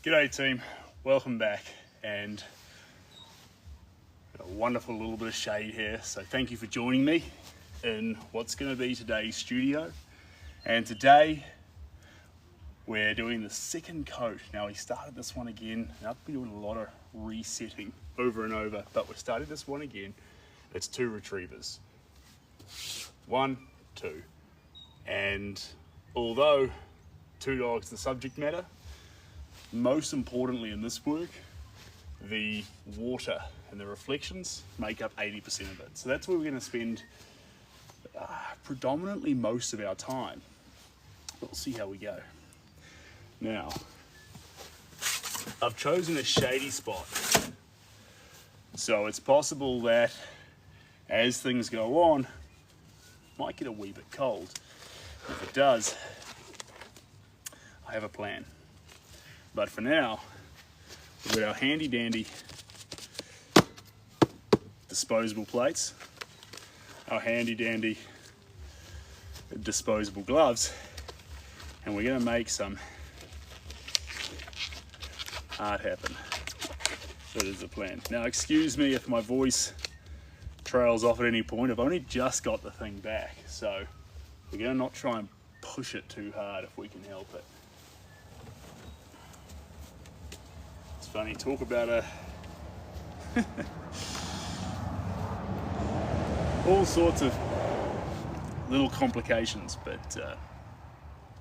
G'day team, welcome back, and a wonderful little bit of shade here, so thank you for joining me in what's going to be today's studio. And today we're doing the second coat. Now we started this one again, and I've been doing a lot of resetting over and over, but we started this one again. It's 2 retrievers, 1, 2, and although 2 dogs the subject matter, most importantly in this work, the water and the reflections make up 80% of it. So that's where we're going to spend predominantly most of our time. We'll see how we go. Now, I've chosen a shady spot. So it's possible that as things go on, it might get a wee bit cold. If it does, I have a plan. But for now, we've got our handy dandy disposable plates, our handy dandy disposable gloves, and we're going to make some art happen. That is the plan. Now excuse me if my voice trails off at any point. I've only just got the thing back, so we're going to not try and push it too hard if we can help it. Funny, talk about all sorts of little complications, but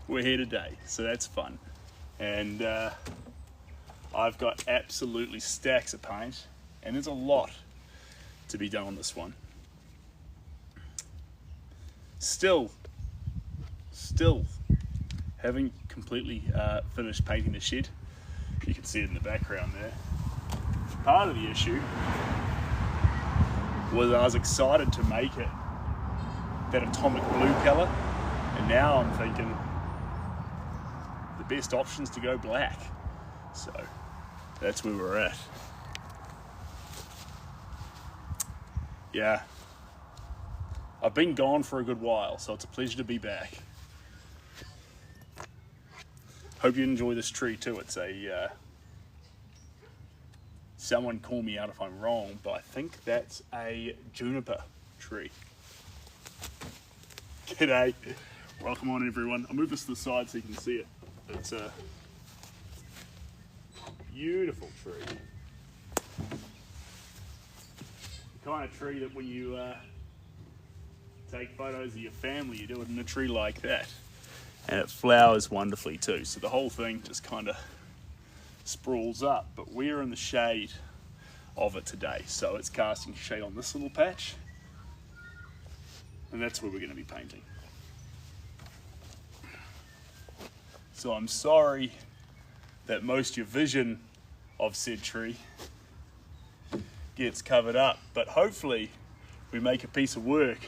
we're here today, so that's fun. And I've got absolutely stacks of paint, and there's a lot to be done on this one. Still haven't completely finished painting the shed. You can see it in the background there. Part of the issue was I was excited to make it that atomic blue colour, and now I'm thinking the best option is to go black. So that's where we're at. Yeah, I've been gone for a good while, so it's a pleasure to be back. Hope you enjoy this tree too. It's a, someone call me out if I'm wrong, but I think that's a juniper tree. G'day, welcome on everyone. I'll move this to the side so you can see it. It's a beautiful tree. The kind of tree that when you take photos of your family, you do it in a tree like that. And it flowers wonderfully too. So the whole thing just kind of sprawls up, but we're in the shade of it today. So it's casting shade on this little patch, and that's where we're going to be painting. So I'm sorry that most of your vision of said tree gets covered up, but hopefully we make a piece of work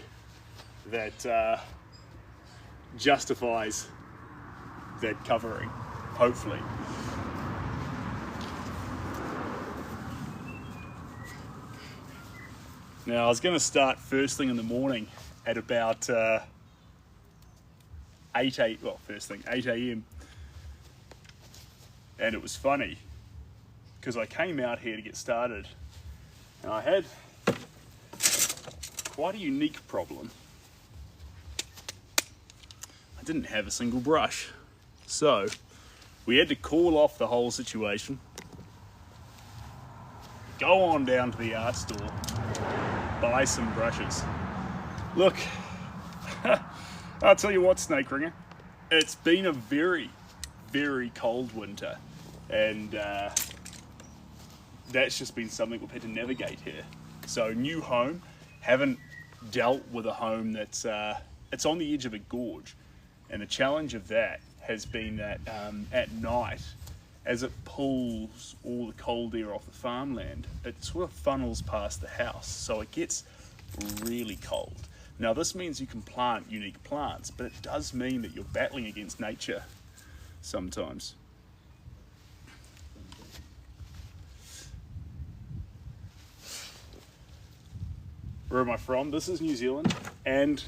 that justifies that covering, hopefully. Now I was going to start first thing in the morning at about 8 a.m. and it was funny because I came out here to get started and I had quite a unique problem. Didn't have a single brush, so we had to call off the whole situation, go on down to the art store, buy some brushes. Look, I'll tell you what, Snake Ringer, it's been a very cold winter, and that's just been something we've had to navigate here. So new home, haven't dealt with a home that's it's on the edge of a gorge. And the challenge of that has been that at night, as it pulls all the cold air off the farmland, it sort of funnels past the house, so it gets really cold. Now this means you can plant unique plants, but it does mean that you're battling against nature sometimes. Where am I from? This is New Zealand, and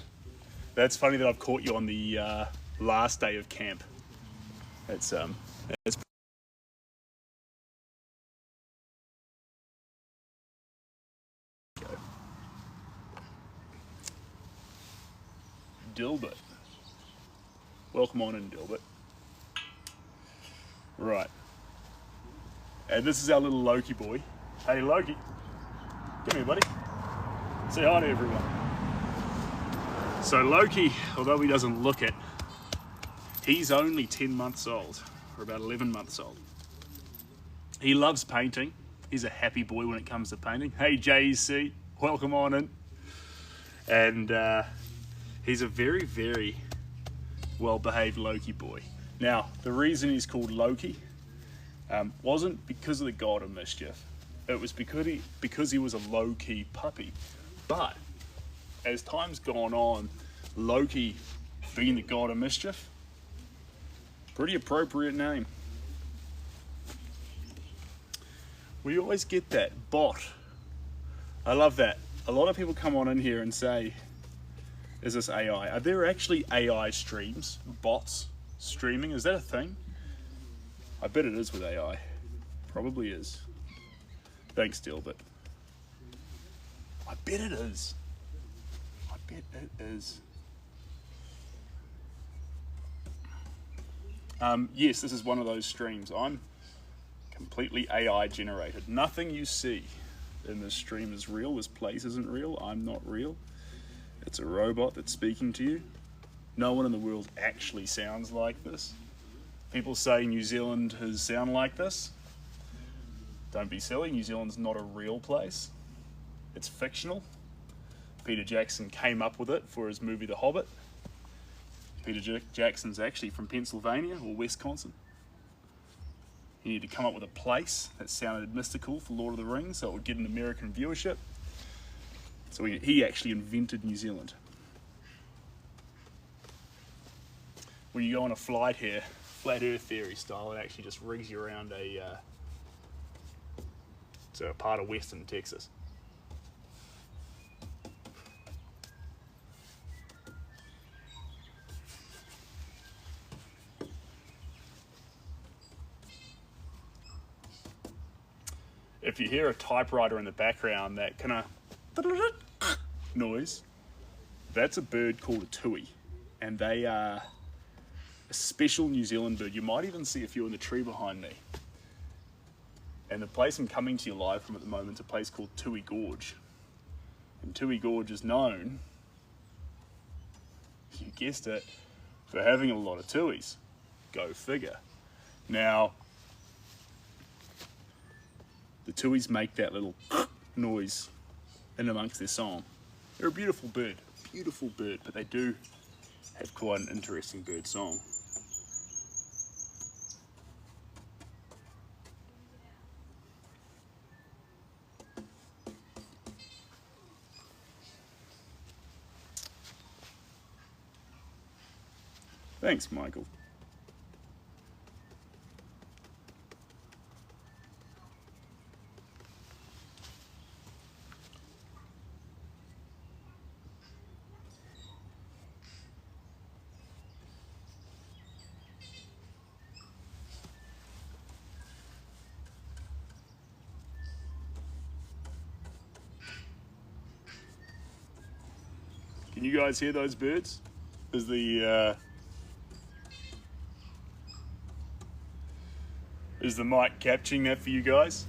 that's funny that I've caught you on the last day of camp. It's Dilbert. Welcome on in, Dilbert. Right. And this is our little Loki boy. Hey, Loki. Come here, buddy. Say hi to everyone. So Loki, although he doesn't look it, he's only 10 months old, or about 11 months old. He loves painting. He's a happy boy when it comes to painting. Hey, JC, welcome on in. And he's a very, very well-behaved Loki boy. Now, the reason he's called Loki wasn't because of the god of mischief. It was because he was a low-key puppy. But as time's gone on, Loki being the god of mischief, pretty appropriate name. We always get that bot. I love that. A lot of people come on in here and say, is this AI? Are there actually AI streams, bots streaming? Is that a thing? I bet it is with AI. Probably is. Thanks, Dilbert. I bet it is. I bet it is. Yes, this is one of those streams. I'm completely AI generated. Nothing you see in this stream is real. This place isn't real. I'm not real. It's a robot that's speaking to you. No one in the world actually sounds like this. People say New Zealand has sound like this. Don't be silly. New Zealand's not a real place. It's fictional. Peter Jackson came up with it for his movie The Hobbit. Peter Jackson's actually from Pennsylvania or Wisconsin. He needed to come up with a place that sounded mystical for Lord of the Rings so it would get an American viewership. So he actually invented New Zealand. When you go on a flight here, flat earth theory style, it actually just rigs you around to a part of western Texas. If you hear a typewriter in the background, that kind of noise, that's a bird called a tui, and they are a special New Zealand bird. You might even see a few in the tree behind me. And the place I'm coming to you live from at the moment is a place called Tui Gorge. And Tui Gorge is known, you guessed it, for having a lot of tuis. Go figure. Now, the tuis make that little noise in amongst their song. They're a beautiful bird, but they do have quite an interesting bird song. Thanks, Michael. Can you guys hear those birds? Is the mic capturing that for you guys?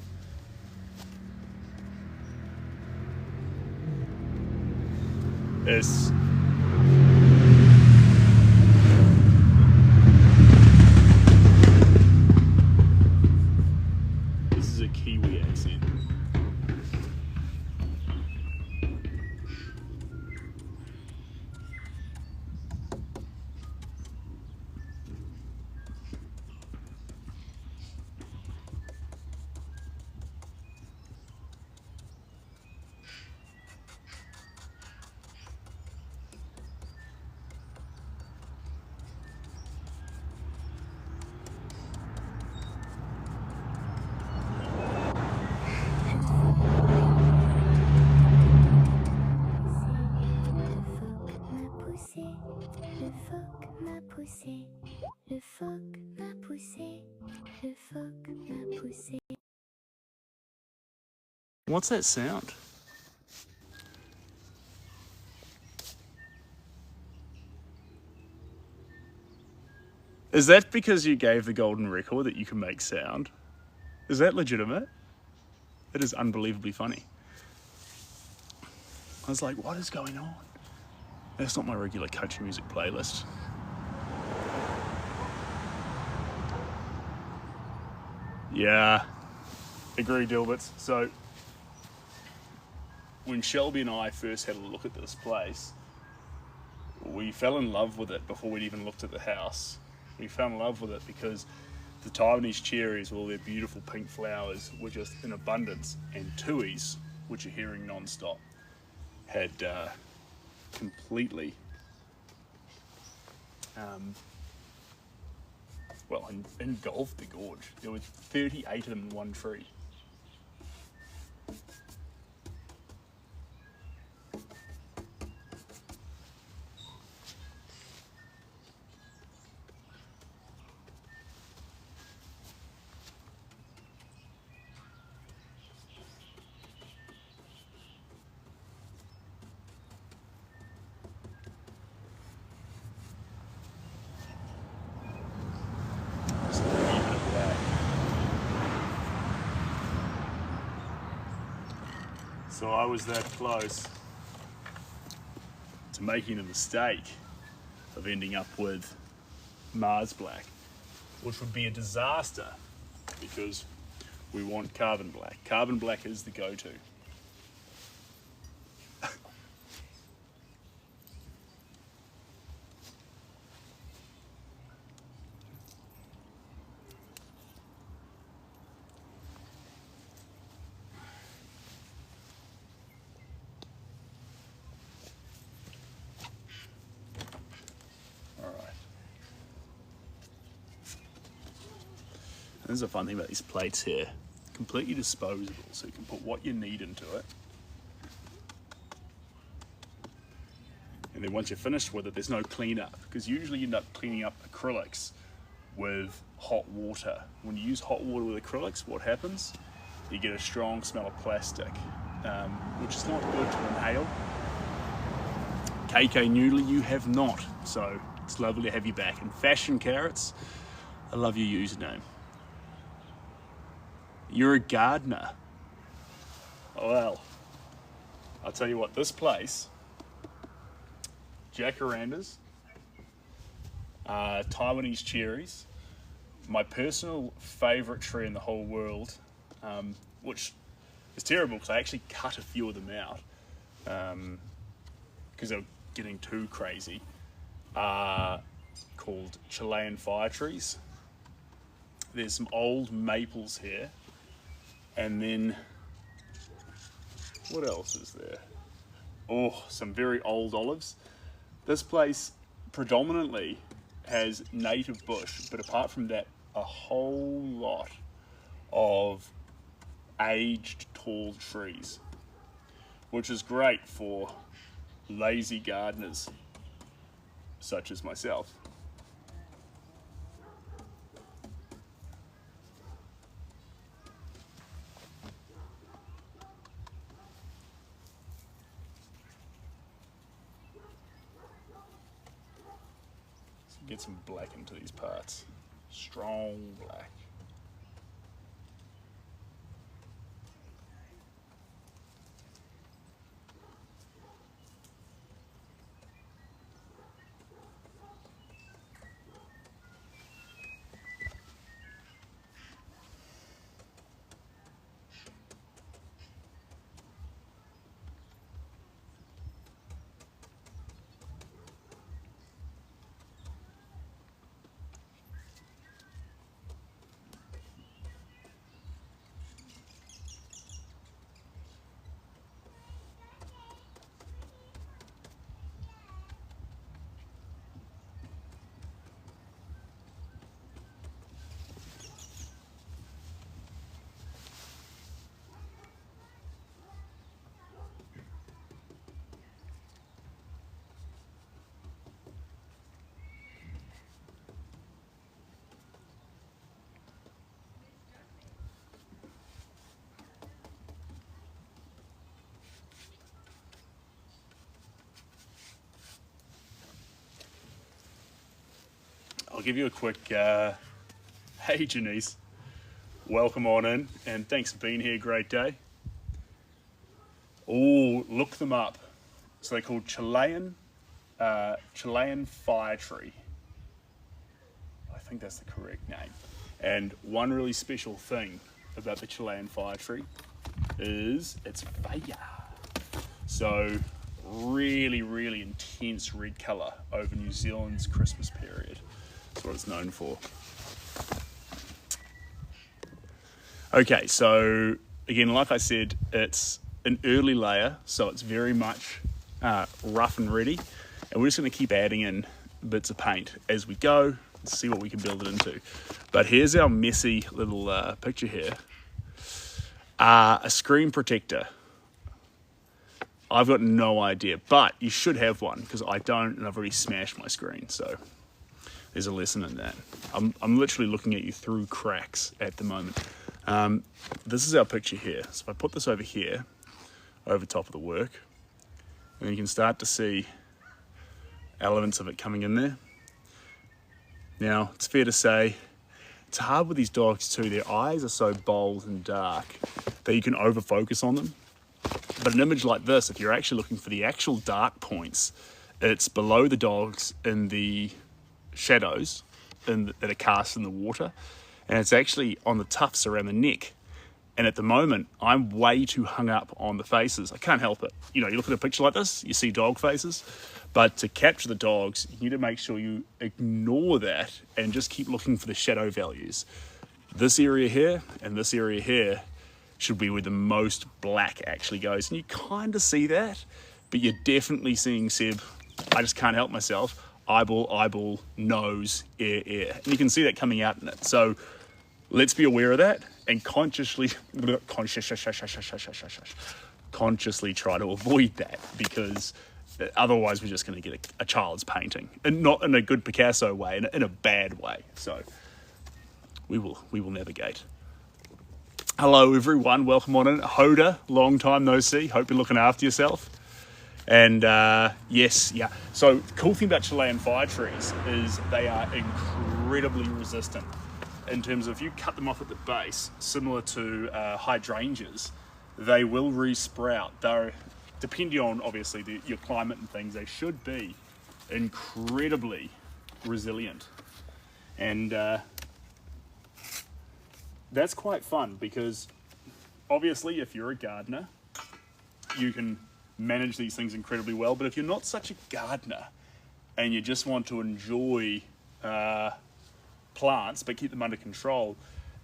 Yes. This is a Kiwi accent. What's that sound? Is that because you gave the golden record that you can make sound? Is that legitimate? It is unbelievably funny. I was like, what is going on? That's not my regular country music playlist. Yeah, agree, Dilberts. So, when Shelby and I first had a look at this place, we fell in love with it before we'd even looked at the house. We fell in love with it because the Taiwanese cherries, with all their beautiful pink flowers, were just in abundance, and tuis, which are hearing non-stop, had completely engulfed the gorge. There were 38 of them in one tree. So I was that close to making a mistake of ending up with Mars Black, which would be a disaster because we want Carbon Black. Carbon Black is the go-to. This is a fun thing about these plates here. Completely disposable, so you can put what you need into it. And then once you're finished with it, there's no cleanup, because usually you end up cleaning up acrylics with hot water. When you use hot water with acrylics, what happens? You get a strong smell of plastic, which is not good to inhale. KK Noodler, you have not, so it's lovely to have you back. And Fashion Carrots, I love your username. You're a gardener. Well, I'll tell you what, this place, jacarandas, Taiwanese cherries, my personal favourite tree in the whole world, which is terrible because I actually cut a few of them out because they were getting too crazy, called Chilean fire trees. There's some old maples here. And then, what else is there? Oh, some very old olives. This place predominantly has native bush, but apart from that, a whole lot of aged tall trees, which is great for lazy gardeners such as myself. Get some black into these parts. Strong black. I'll give you a quick, hey Janice, welcome on in, and thanks for being here, great day. Oh, look them up. So they're called Chilean fire tree. I think that's the correct name. And one really special thing about the Chilean fire tree is it's fire. So really, really intense red colour over New Zealand's Christmas period. That's what it's known for. Okay, so again, like I said, it's an early layer, so it's very much rough and ready. And we're just going to keep adding in bits of paint as we go and see what we can build it into. But here's our messy little picture here. A screen protector. I've got no idea, but you should have one because I don't, and I've already smashed my screen. So there's a lesson in that. I'm literally looking at you through cracks at the moment. This is our picture here. So if I put this over here, over top of the work, and you can start to see elements of it coming in there. Now, it's fair to say, it's hard with these dogs too. Their eyes are so bold and dark that you can over-focus on them. But an image like this, if you're actually looking for the actual dark points, it's below the dogs in the shadows that are cast in the water, and it's actually on the tufts around the neck. And at the moment, I'm way too hung up on the faces. I can't help it. You know, you look at a picture like this, you see dog faces, but to capture the dogs, you need to make sure you ignore that and just keep looking for the shadow values. This area here and this area here should be where the most black actually goes. And you kind of see that, but you're definitely seeing, Seb, I just can't help myself, eyeball, nose, ear. And you can see that coming out in it. So let's be aware of that and consciously try to avoid that, because otherwise we're just going to get a child's painting, and not in a good Picasso way, in a bad way. So we will navigate. Hello everyone, welcome on in. Hoda, long time no see, hope you're looking after yourself. And so the cool thing about Chilean fire trees is they are incredibly resistant in terms of, if you cut them off at the base, similar to hydrangeas, they will re-sprout. They're, depending on obviously your climate and things, they should be incredibly resilient. And that's quite fun, because obviously if you're a gardener, you can manage these things incredibly well. But if you're not such a gardener and you just want to enjoy plants but keep them under control,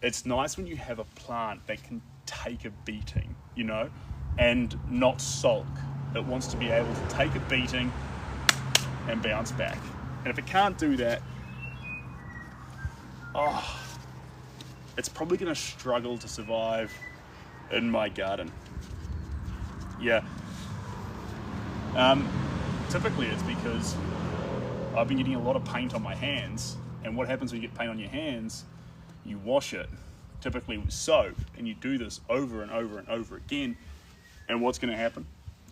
it's nice when you have a plant that can take a beating, you know, and not sulk. It wants to be able to take a beating and bounce back. And if it can't do that, it's probably going to struggle to survive in my garden. Yeah. Typically it's because I've been getting a lot of paint on my hands, and what happens when you get paint on your hands, you wash it, typically with soap, and you do this over and over and over again, and what's going to happen?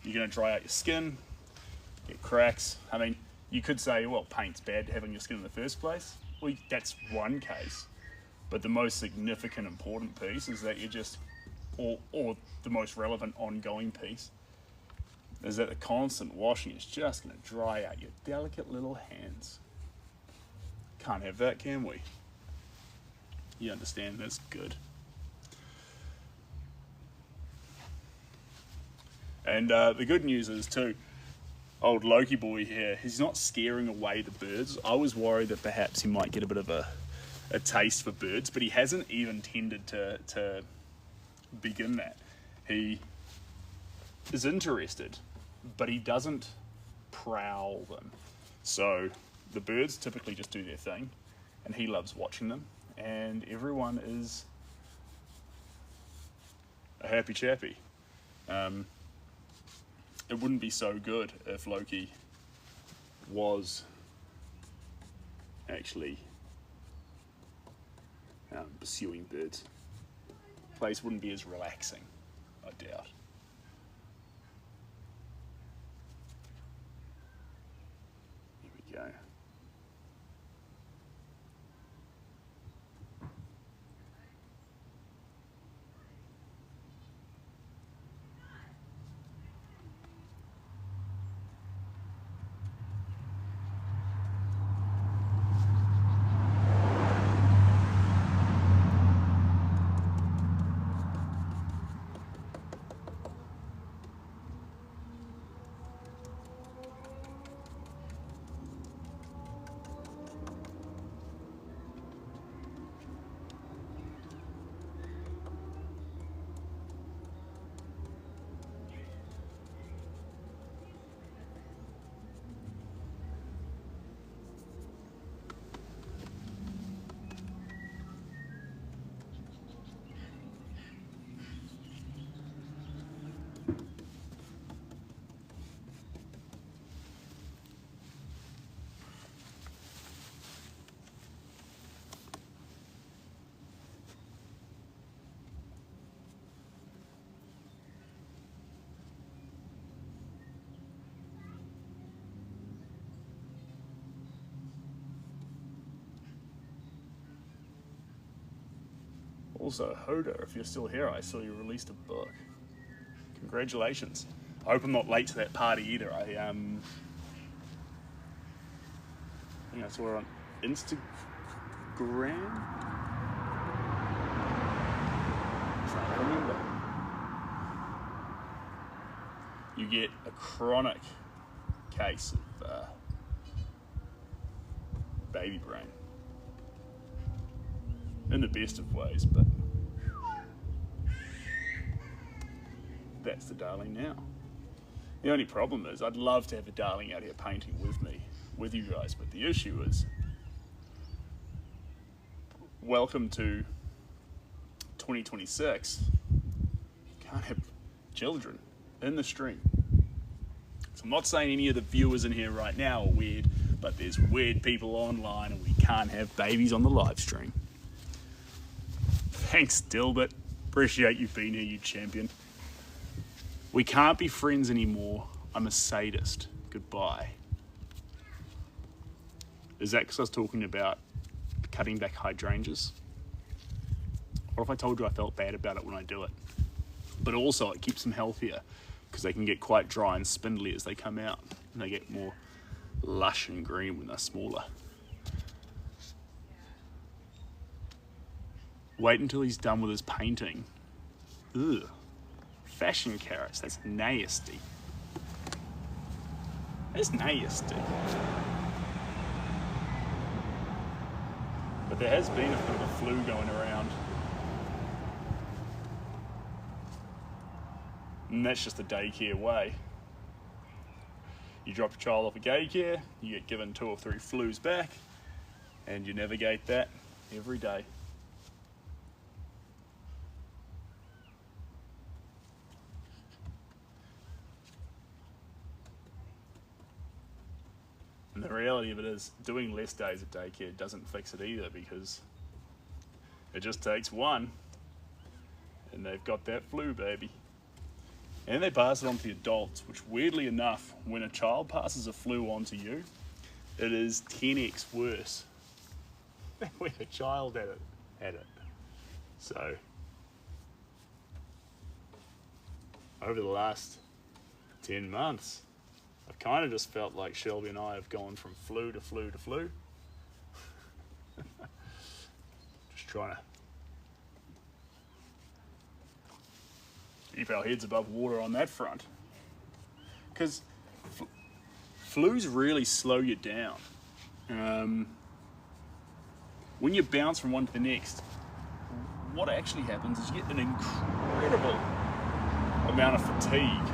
You're going to dry out your skin, get cracks. I mean, you could say, well, paint's bad to have on your skin in the first place. Well, that's one case, but the most significant important piece is that you just, or the most relevant ongoing piece, is that the constant washing is just going to dry out your delicate little hands. Can't have that, can we? You understand, that's good. And the good news is too, old Loki boy here, he's not scaring away the birds. I was worried that perhaps he might get a bit of a taste for birds, but he hasn't even tended to begin that. He is interested, but he doesn't prowl them. So the birds typically just do their thing, and he loves watching them, and everyone is a happy chappy. It wouldn't be so good if Loki was actually pursuing birds. The place wouldn't be as relaxing, I doubt. Here we go. Also, Hoda, if you're still here, I saw you released a book. Congratulations. I hope I'm not late to that party either. I think I saw her on Instagram. Trying to remember. You get a chronic case of baby brain. In the best of ways, but that's the darling now. The only problem is I'd love to have the darling out here painting with me, with you guys, but the issue is, welcome to 2026. You can't have children in the stream. So I'm not saying any of the viewers in here right now are weird, but there's weird people online and we can't have babies on the live stream. Thanks, Dilbert. Appreciate you being here, you champion. We can't be friends anymore. I'm a sadist. Goodbye. Is that because I was talking about cutting back hydrangeas? What if I told you I felt bad about it when I do it? But also it keeps them healthier because they can get quite dry and spindly as they come out, and they get more lush and green when they're smaller. Wait until he's done with his painting. Ugh. Fashion carrots, that's nasty. That's nasty. But there has been a bit of a flu going around. And that's just the daycare way. You drop your child off at daycare, you get given 2 or 3 flus back, and you navigate that every day. And the reality of it is, doing less days at daycare doesn't fix it either, because it just takes one, and they've got that flu, baby. And they pass it on to the adults, which weirdly enough, when a child passes a flu on to you, it is 10x worse than when a child had it. So, over the last 10 months, I've kind of just felt like Shelby and I have gone from flu to flu to flu. Just trying to keep our heads above water on that front. Because flus really slow you down. When you bounce from one to the next, what actually happens is you get an incredible amount of fatigue.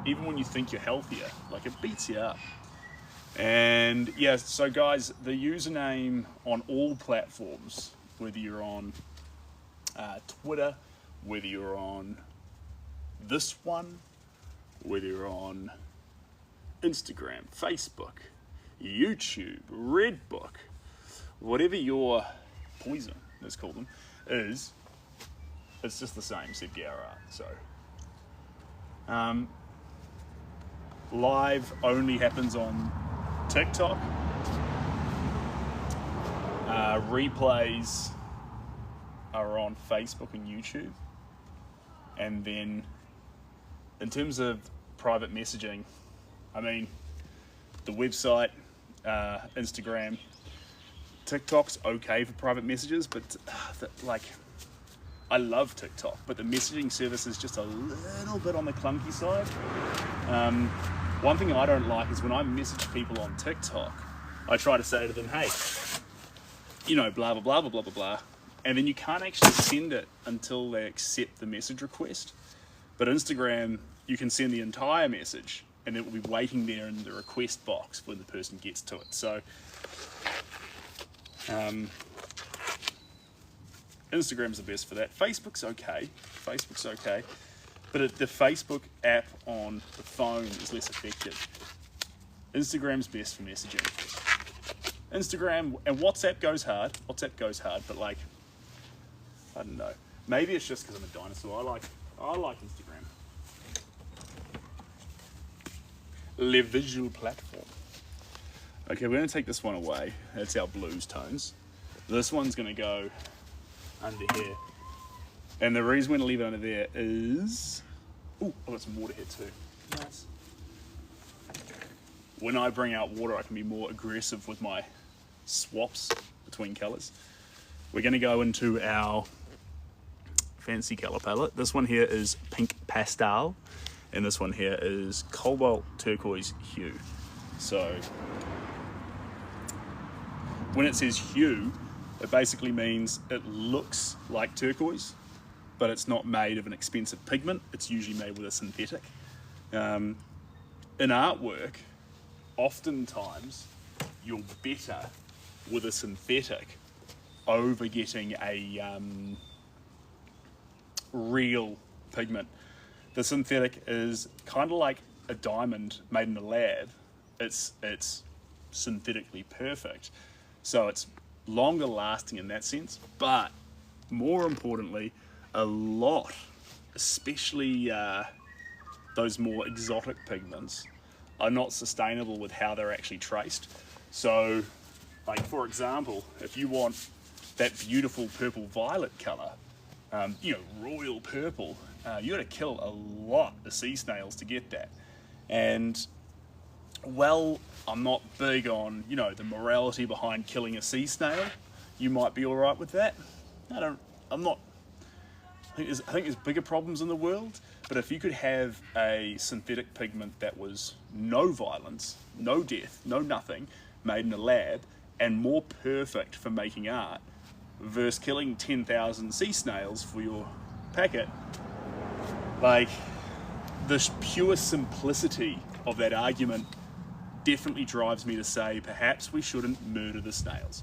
Even when you think you're healthier, like it beats you up. And yeah, so guys, the username on all platforms, whether you're on Twitter, whether you're on this one, whether you're on Instagram, Facebook, YouTube, Redbook, whatever your poison, let's call them, is, it's just the same, CPRR. So live only happens on TikTok. Replays are on Facebook and YouTube. And then in terms of private messaging, I mean, the website, Instagram, TikTok's okay for private messages, but I love TikTok, but the messaging service is just a little bit on the clunky side. One thing I don't like is when I message people on TikTok, I try to say to them, hey, you know, blah, blah, blah, blah, blah, blah, blah. And then you can't actually send it until they accept the message request. But Instagram, you can send the entire message and it will be waiting there in the request box when the person gets to it. So, Instagram's the best for that. Facebook's okay. But the Facebook app on the phone is less effective. Instagram's best for messaging. Instagram and WhatsApp goes hard. But like, I don't know. Maybe it's just because I'm a dinosaur. I like Instagram. Le visual platform. Okay, we're going to take this one away. That's our blues tones. This one's going to go under here. And the reason we're going to leave it under there is... Oh, I've got some water here too. Nice. When I bring out water, I can be more aggressive with my swaps between colours. We're going to go into our fancy colour palette. This one here is Pink Pastel, and this one here is Cobalt Turquoise Hue. So when it says hue, it basically means it looks like turquoise, but it's not made of an expensive pigment. It's usually made with a synthetic. In artwork, oftentimes you're better with a synthetic over getting a real pigment. The synthetic is kind of like a diamond made in a lab. It's synthetically perfect, so it's longer lasting in that sense, but more importantly, a lot, especially those more exotic pigments, are not sustainable with how they're actually traced. So, like for example, if you want that beautiful purple violet colour, royal purple, you got to kill a lot of sea snails to get that. And well, I'm not big on, the morality behind killing a sea snail. You might be all right with that. I think there's bigger problems in the world, but if you could have a synthetic pigment that was no violence, no death, no nothing, made in a lab, and more perfect for making art, versus killing 10,000 sea snails for your packet, like, the pure simplicity of that argument definitely drives me to say perhaps we shouldn't murder the snails.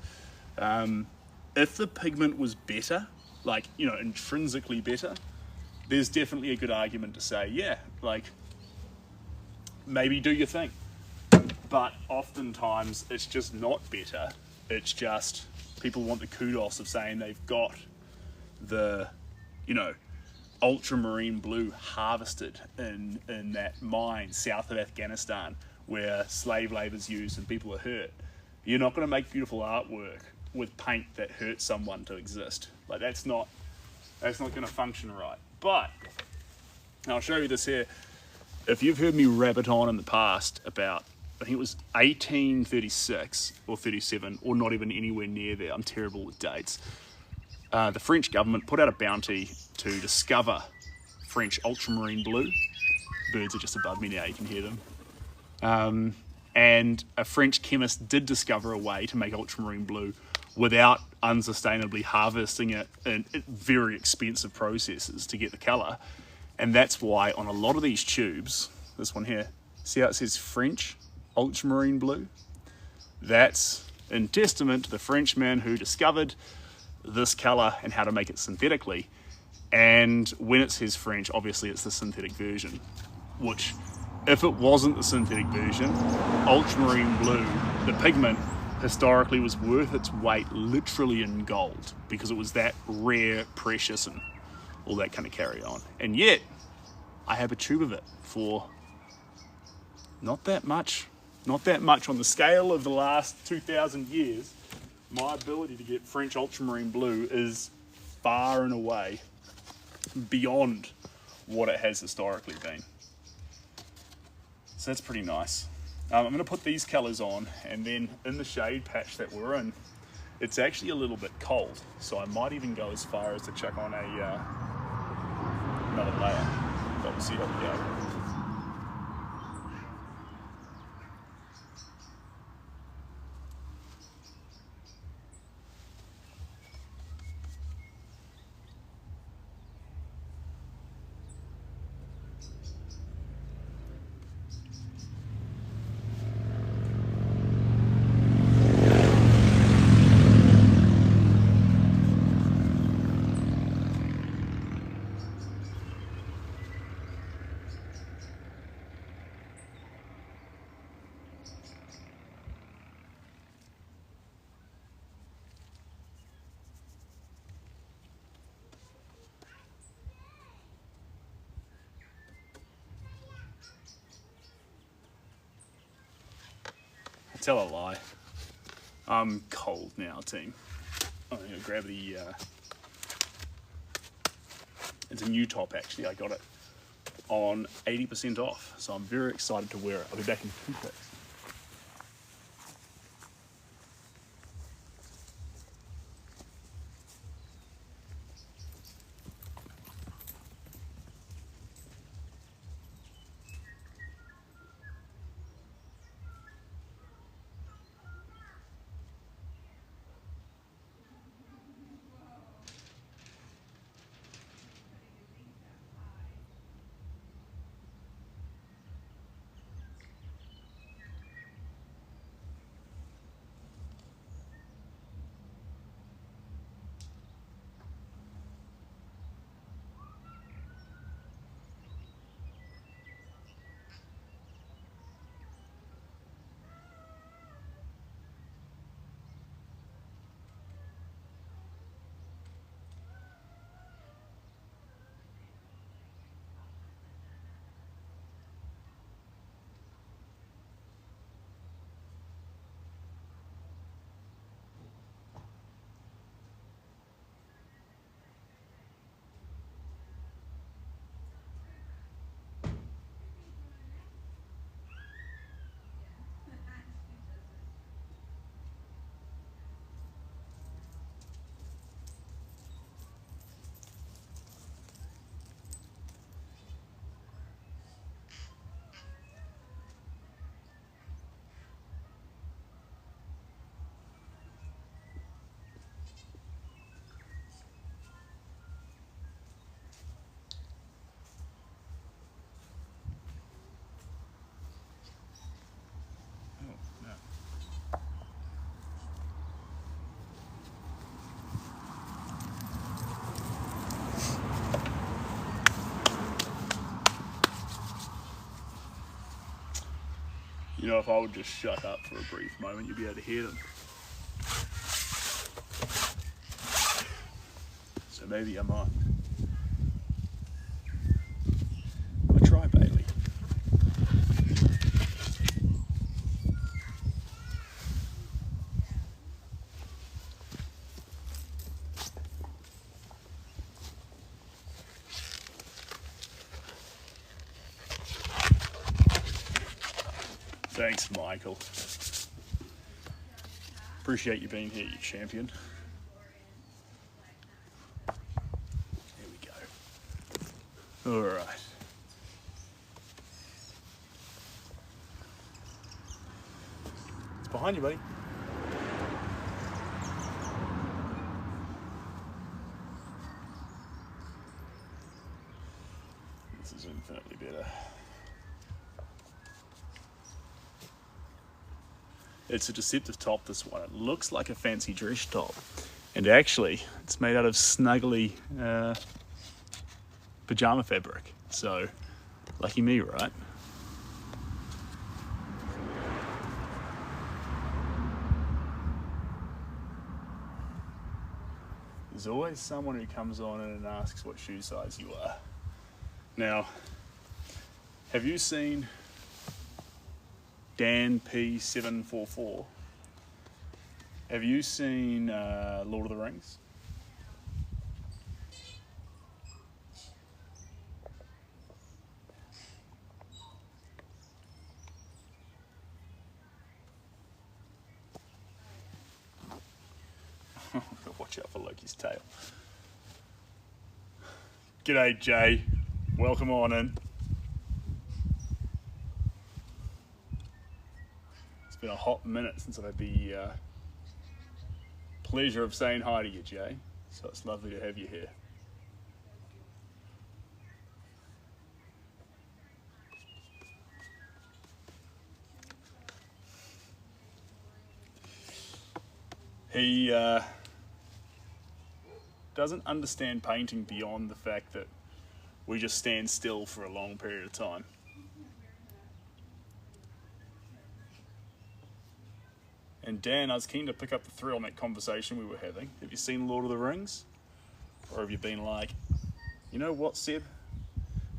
If the pigment was better, like, intrinsically better, there's definitely a good argument to say, yeah, like, maybe do your thing. But oftentimes it's just not better. It's just people want the kudos of saying they've got the, ultramarine blue harvested in that mine south of Afghanistan where slave labour is used and people are hurt. You're not going to make beautiful artwork with paint that hurts someone to exist. Like, that's not going to function right. But I'll show you this here. If you've heard me rabbit on in the past about, I think it was 1836 or 37, or not even anywhere near there, I'm terrible with dates, the French government put out a bounty to discover French ultramarine blue. Birds are just above me now, you can hear them. And a French chemist did discover a way to make ultramarine blue without unsustainably harvesting it in very expensive processes to get the colour. And that's why on a lot of these tubes, this one here, see how it says French ultramarine blue? That's in testament to the Frenchman who discovered this colour and how to make it synthetically. And when it says French, obviously it's the synthetic version, which, if it wasn't the synthetic version, ultramarine blue, the pigment, historically was worth its weight literally in gold because it was that rare, precious, and all that kind of carry on. And yet, I have a tube of it for not that much on the scale of the last 2,000 years. My ability to get French ultramarine blue is far and away beyond what it has historically been. So that's pretty nice. I'm going to put these colours on, and then in the shade patch that we're in, it's actually a little bit cold, so I might even go as far as to chuck on another layer, but we'll see how we go. Tell a lie. I'm cold now, team. I'm going to grab the, it's a new top actually, I got it on 80% off, so I'm very excited to wear it. I'll be back in 2 picks. You know, if I would just shut up for a brief moment, you'd be able to hear them. So maybe I might. I'll try Bailey. Thanks, Michael. Appreciate you being here, you champion. Here we go. All right. It's behind you, buddy. This is infinitely better. It's a deceptive top, this one. It looks like a fancy dress top. And actually, it's made out of snuggly pajama fabric. So, lucky me, right? There's always someone who comes on and asks what shoe size you are. Now, have you seen Dan P744? Have you seen Lord of the Rings? Watch out for Loki's tail. G'day, Jay. Welcome on in. It's been a hot minute since I've had the pleasure of saying hi to you, Jay. So it's lovely to have you here. He doesn't understand painting beyond the fact that we just stand still for a long period of time. And Dan, I was keen to pick up the thread on that conversation we were having. Have you seen Lord of the Rings? Or have you been like, you know what, Seb?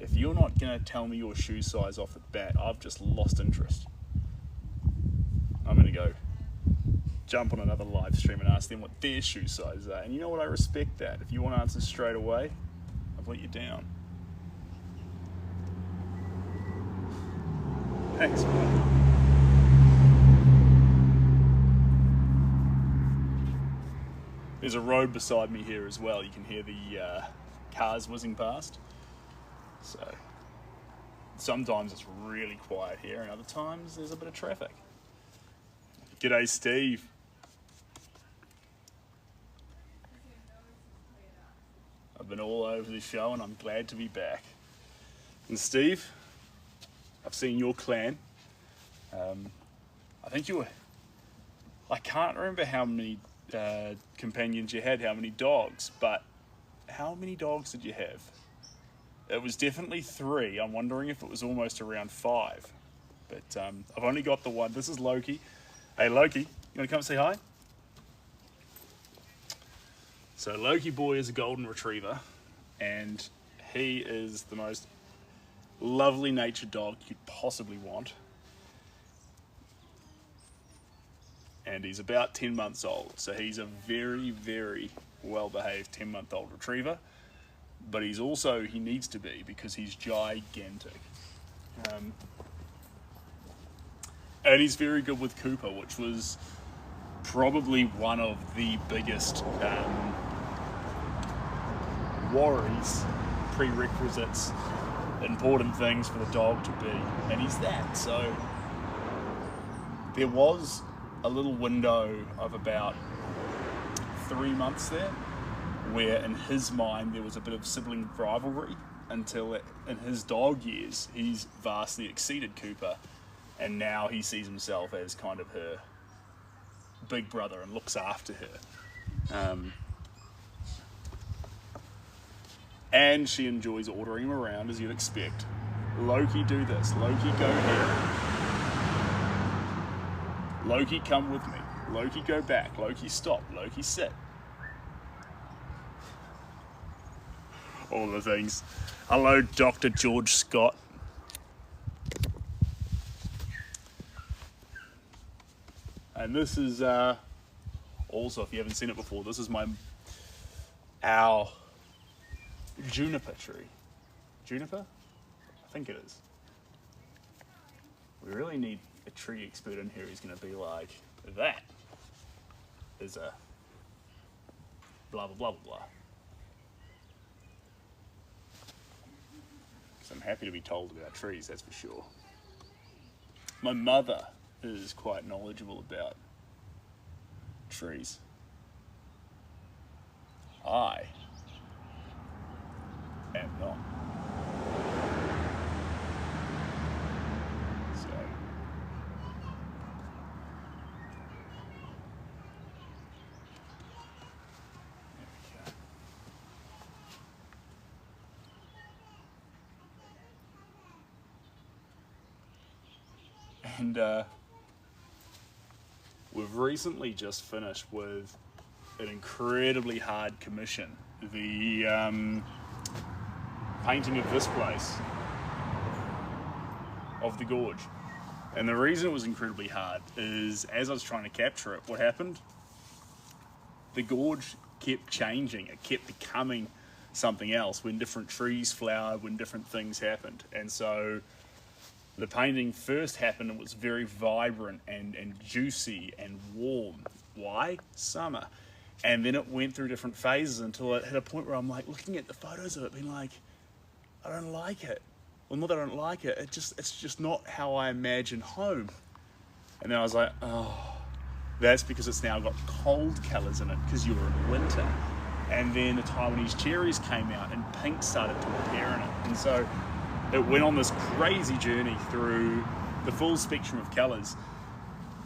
If you're not going to tell me your shoe size off the bat, I've just lost interest. I'm going to go jump on another live stream and ask them what their shoe sizes are. And you know what? I respect that. If you want answers straight away, I've let you down. Thanks, man. There's a road beside me here as well. You can hear the cars whizzing past. So sometimes it's really quiet here, and other times there's a bit of traffic. G'day, Steve. I've been all over the show and I'm glad to be back. And Steve, I've seen your clan. I think you were, I can't remember how many companions you had, how many dogs, but how many dogs did you have? It was definitely 3. I'm wondering if it was almost around 5. But I've only got the one. This is Loki. Hey Loki, you want to come say hi? So Loki boy is a golden retriever, and he is the most lovely natured dog you'd possibly want. And he's about 10 months old, so he's a very, very well-behaved 10-month-old retriever, but he's also, he needs to be, because he's gigantic. And he's very good with Cooper, which was probably one of the biggest worries, prerequisites, important things for the dog to be, and he's that. So there was a little window of about 3 months there where in his mind there was a bit of sibling rivalry until in his dog years he's vastly exceeded Cooper, and now he sees himself as kind of her big brother and looks after her. And she enjoys ordering him around, as you'd expect. Loki, do this. Loki, go here. Loki, come with me. Loki, go back. Loki, stop. Loki, sit. All the things. Hello, Dr. George Scott. And this is, also, if you haven't seen it before, this is our juniper tree. Juniper? I think it is. We really need a tree expert in here who's going to be like, that is a blah, blah, blah, blah, blah. Because I'm happy to be told about trees, that's for sure. My mother is quite knowledgeable about trees. I am not. So there we go. And we've recently just finished with an incredibly hard commission. The painting of this place, of the gorge. And the reason it was incredibly hard is as I was trying to capture it, what happened? The gorge kept changing. It kept becoming something else when different trees flowered, when different things happened. And so the painting first happened, it was very vibrant and juicy and warm. Why? Summer. And then it went through different phases until it hit a point where I'm like looking at the photos of it being like, I don't like it. Well, not that I don't like it, it's just not how I imagine home. And then I was like, oh, that's because it's now got cold colours in it because you were in winter. And then the Taiwanese cherries came out and pink started to appear in it. And so it went on this crazy journey through the full spectrum of colours.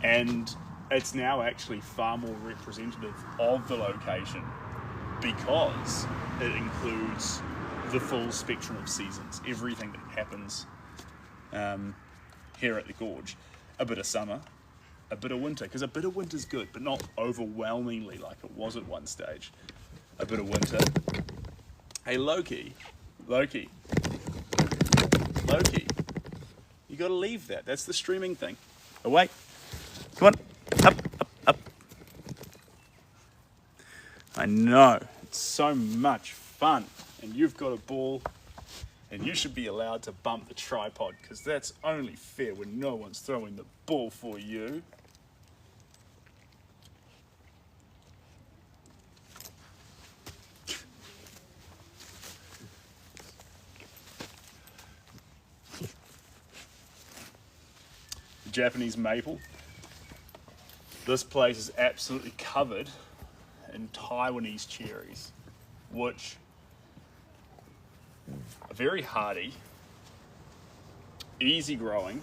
And it's now actually far more representative of the location because it includes the full spectrum of seasons, everything that happens here at the gorge. A bit of summer, a bit of winter, because a bit of winter's good, but not overwhelmingly like it was at one stage. A bit of winter. Hey Loki, you gotta leave that. That's the streaming thing. Away. Come on, up. I know, it's so much fun. And you've got a ball, and you should be allowed to bump the tripod, because that's only fair when no one's throwing the ball for you. The Japanese maple. This place is absolutely covered in Taiwanese cherries, which are very hardy, easy growing,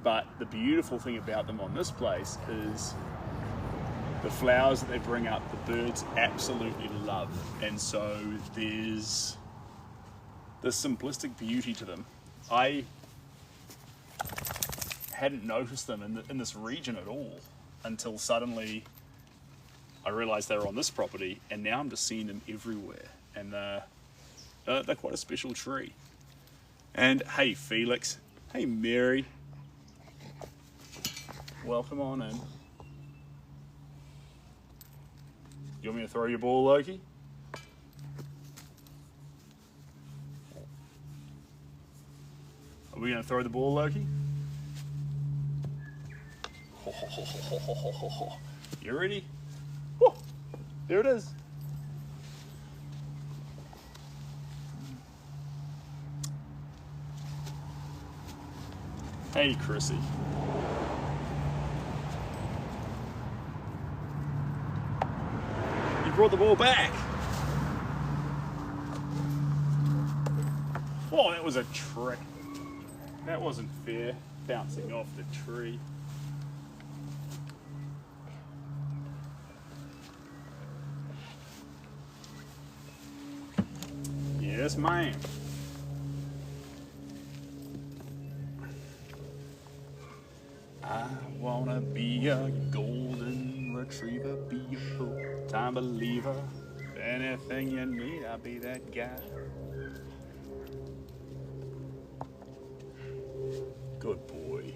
but the beautiful thing about them on this place is the flowers that they bring up, the birds absolutely love, and so there's this simplistic beauty to them. I hadn't noticed them in this region at all until suddenly I realized they were on this property, and now I'm just seeing them everywhere, and they're quite a special tree. And hey Felix, hey Mary, welcome on in. You want me to throw your ball, Loki? Are we going to throw the ball, Loki? You ready? Woo! There it is. Hey, Chrissy. You brought the ball back. Oh, that was a trick. That wasn't fair. Bouncing off the tree. Yes, ma'am. I wanna be a golden retriever, be a full-time believer. Anything you need, I'll be that guy. Good boy.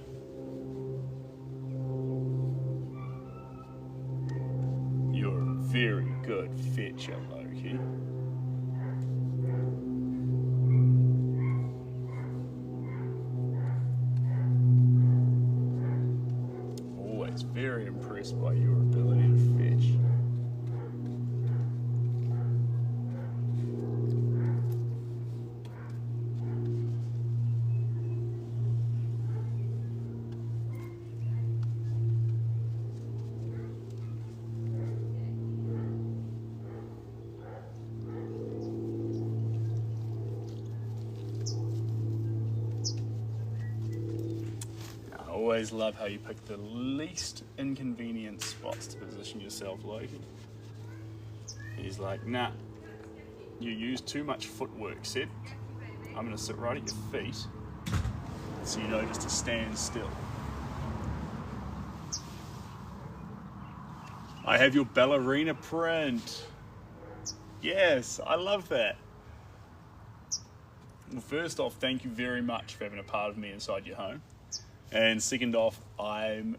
You're a very good fetcher, Loki. Very impressed by your ability to fetch. I always love how you pick the least inconvenient spots to position yourself, Loki. He's like, nah, you use too much footwork, Sid. I'm gonna sit right at your feet so you know just to stand still. I have your ballerina print. Yes, I love that. Well, first off, thank you very much for having a part of me inside your home. And second off, I'm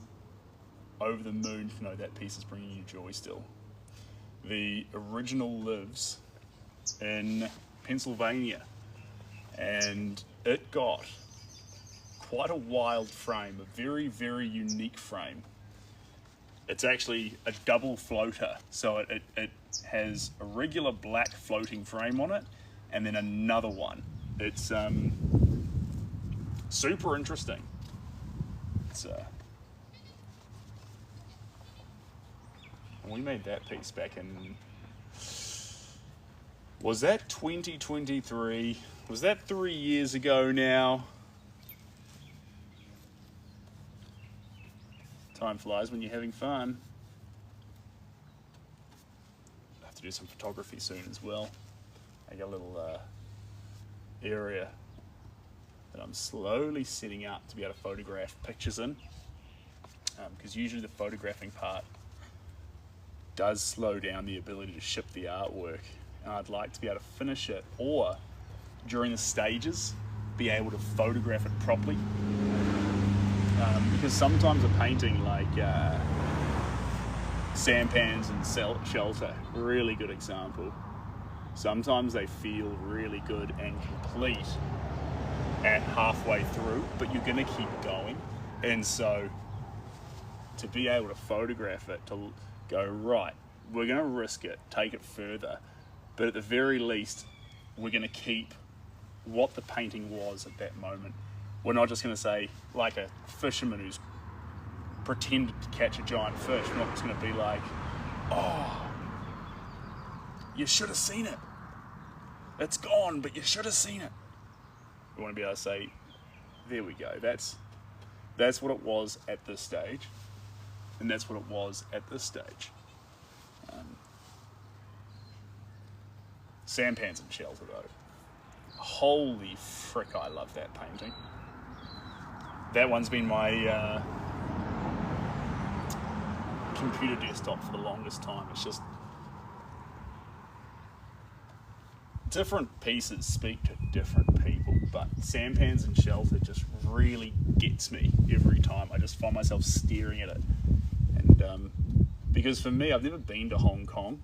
over the moon to know that piece is bringing you joy still. The original lives in Pennsylvania, and it got quite a wild frame, a very, very unique frame. It's actually a double floater, so it has a regular black floating frame on it, and then another one. It's super interesting. We made that piece back in, was that 2023? Was that 3 years ago now? Time flies when you're having fun. I'll have to do some photography soon as well. I got a little area that I'm slowly setting up to be able to photograph pictures in, because usually the photographing part does slow down the ability to ship the artwork, and I'd like to be able to finish it, or during the stages be able to photograph it properly, because sometimes a painting like Sampans and shelter, really good example. Sometimes they feel really good and complete at halfway through, but you're gonna keep going. And so to be able to photograph it, to go, right, we're gonna risk it, take it further, but at the very least, we're gonna keep what the painting was at that moment. We're not just gonna say, like a fisherman who's pretended to catch a giant fish, we're not just gonna be like, oh, you should have seen it. It's gone, but you should have seen it. We want to be able to say, there we go, that's what it was at this stage, and that's what it was at this stage. Sampans and shelter though. Holy frick, I love that painting. That one's been my computer desktop for the longest time. It's just different pieces speak to different people, but Sampans and shelter just really gets me every time. I just find myself staring at it, and because for me, I've never been to Hong Kong,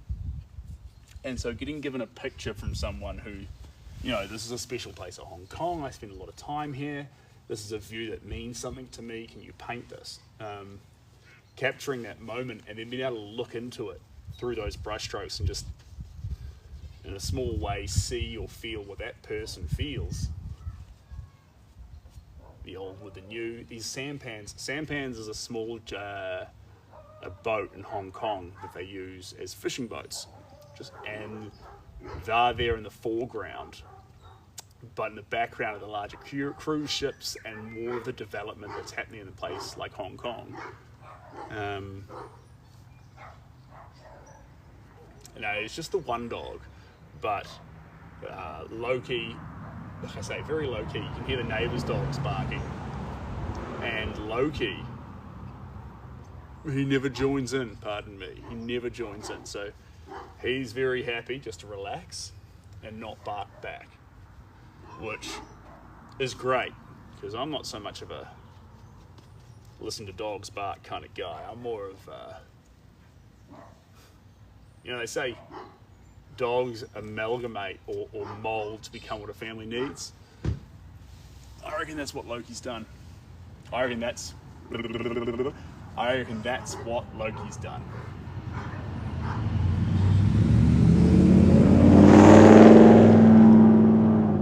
and so getting given a picture from someone who, you know, this is a special place at Hong Kong, I spend a lot of time here, this is a view that means something to me, can you paint this? Capturing that moment and then being able to look into it through those brushstrokes and just in a small way see or feel what that person feels. The old with the new. These sampans. Sampans is a small a boat in Hong Kong that they use as fishing boats. And they're there in the foreground, but in the background are the larger cruise ships and more of the development that's happening in a place like Hong Kong. You know, it's just the one dog, but low-key, like I say, very low-key. You can hear the neighbours' dogs barking, and low-key, he never joins in, pardon me, he never joins in, so he's very happy just to relax and not bark back, which is great, because I'm not so much of a listen to dogs bark kind of guy. I'm more of you know, they say dogs amalgamate or mold to become what a family needs. I reckon that's what Loki's done. I reckon that's what Loki's done.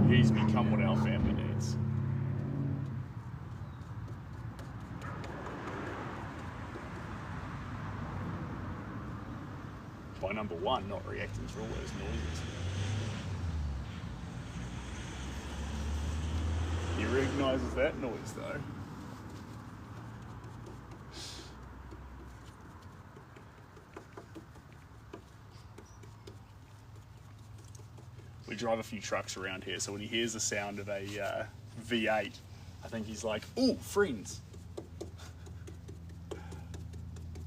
He's become what our family needs. By number one, not reacting to all those noises. He recognises that noise though. We drive a few trucks around here, so when he hears the sound of a V8, I think he's like, "Ooh, friends."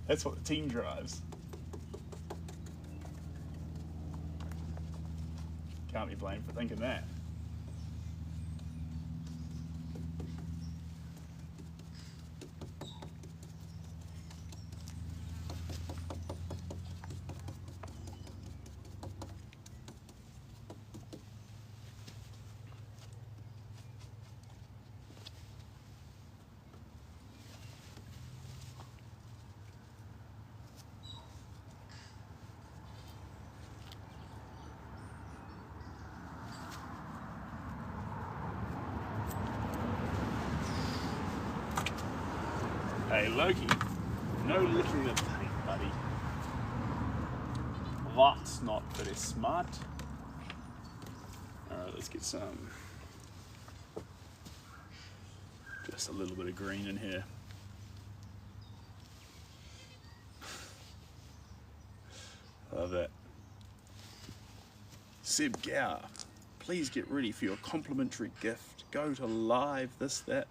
That's what the team drives. Can't be blamed for thinking that. Hey Loki, no licking the paint, buddy. That's not very smart. Alright, let's get some, just a little bit of green in here. Love that. Seb Gower, please get ready for your complimentary gift. Go to live, this, that.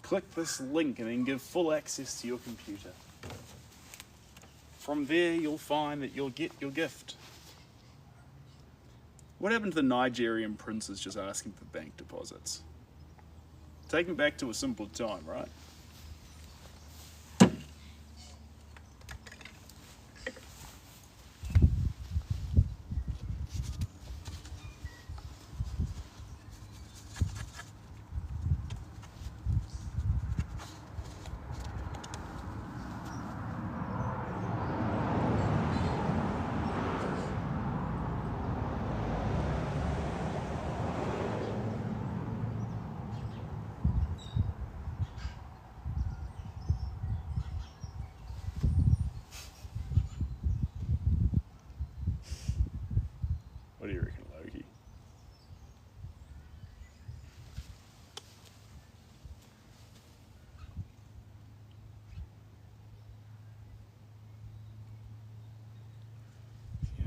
Click this link and then give full access to your computer. From there, you'll find that you'll get your gift. What happened to the Nigerian princes just asking for bank deposits? Take them back to a simpler time, right?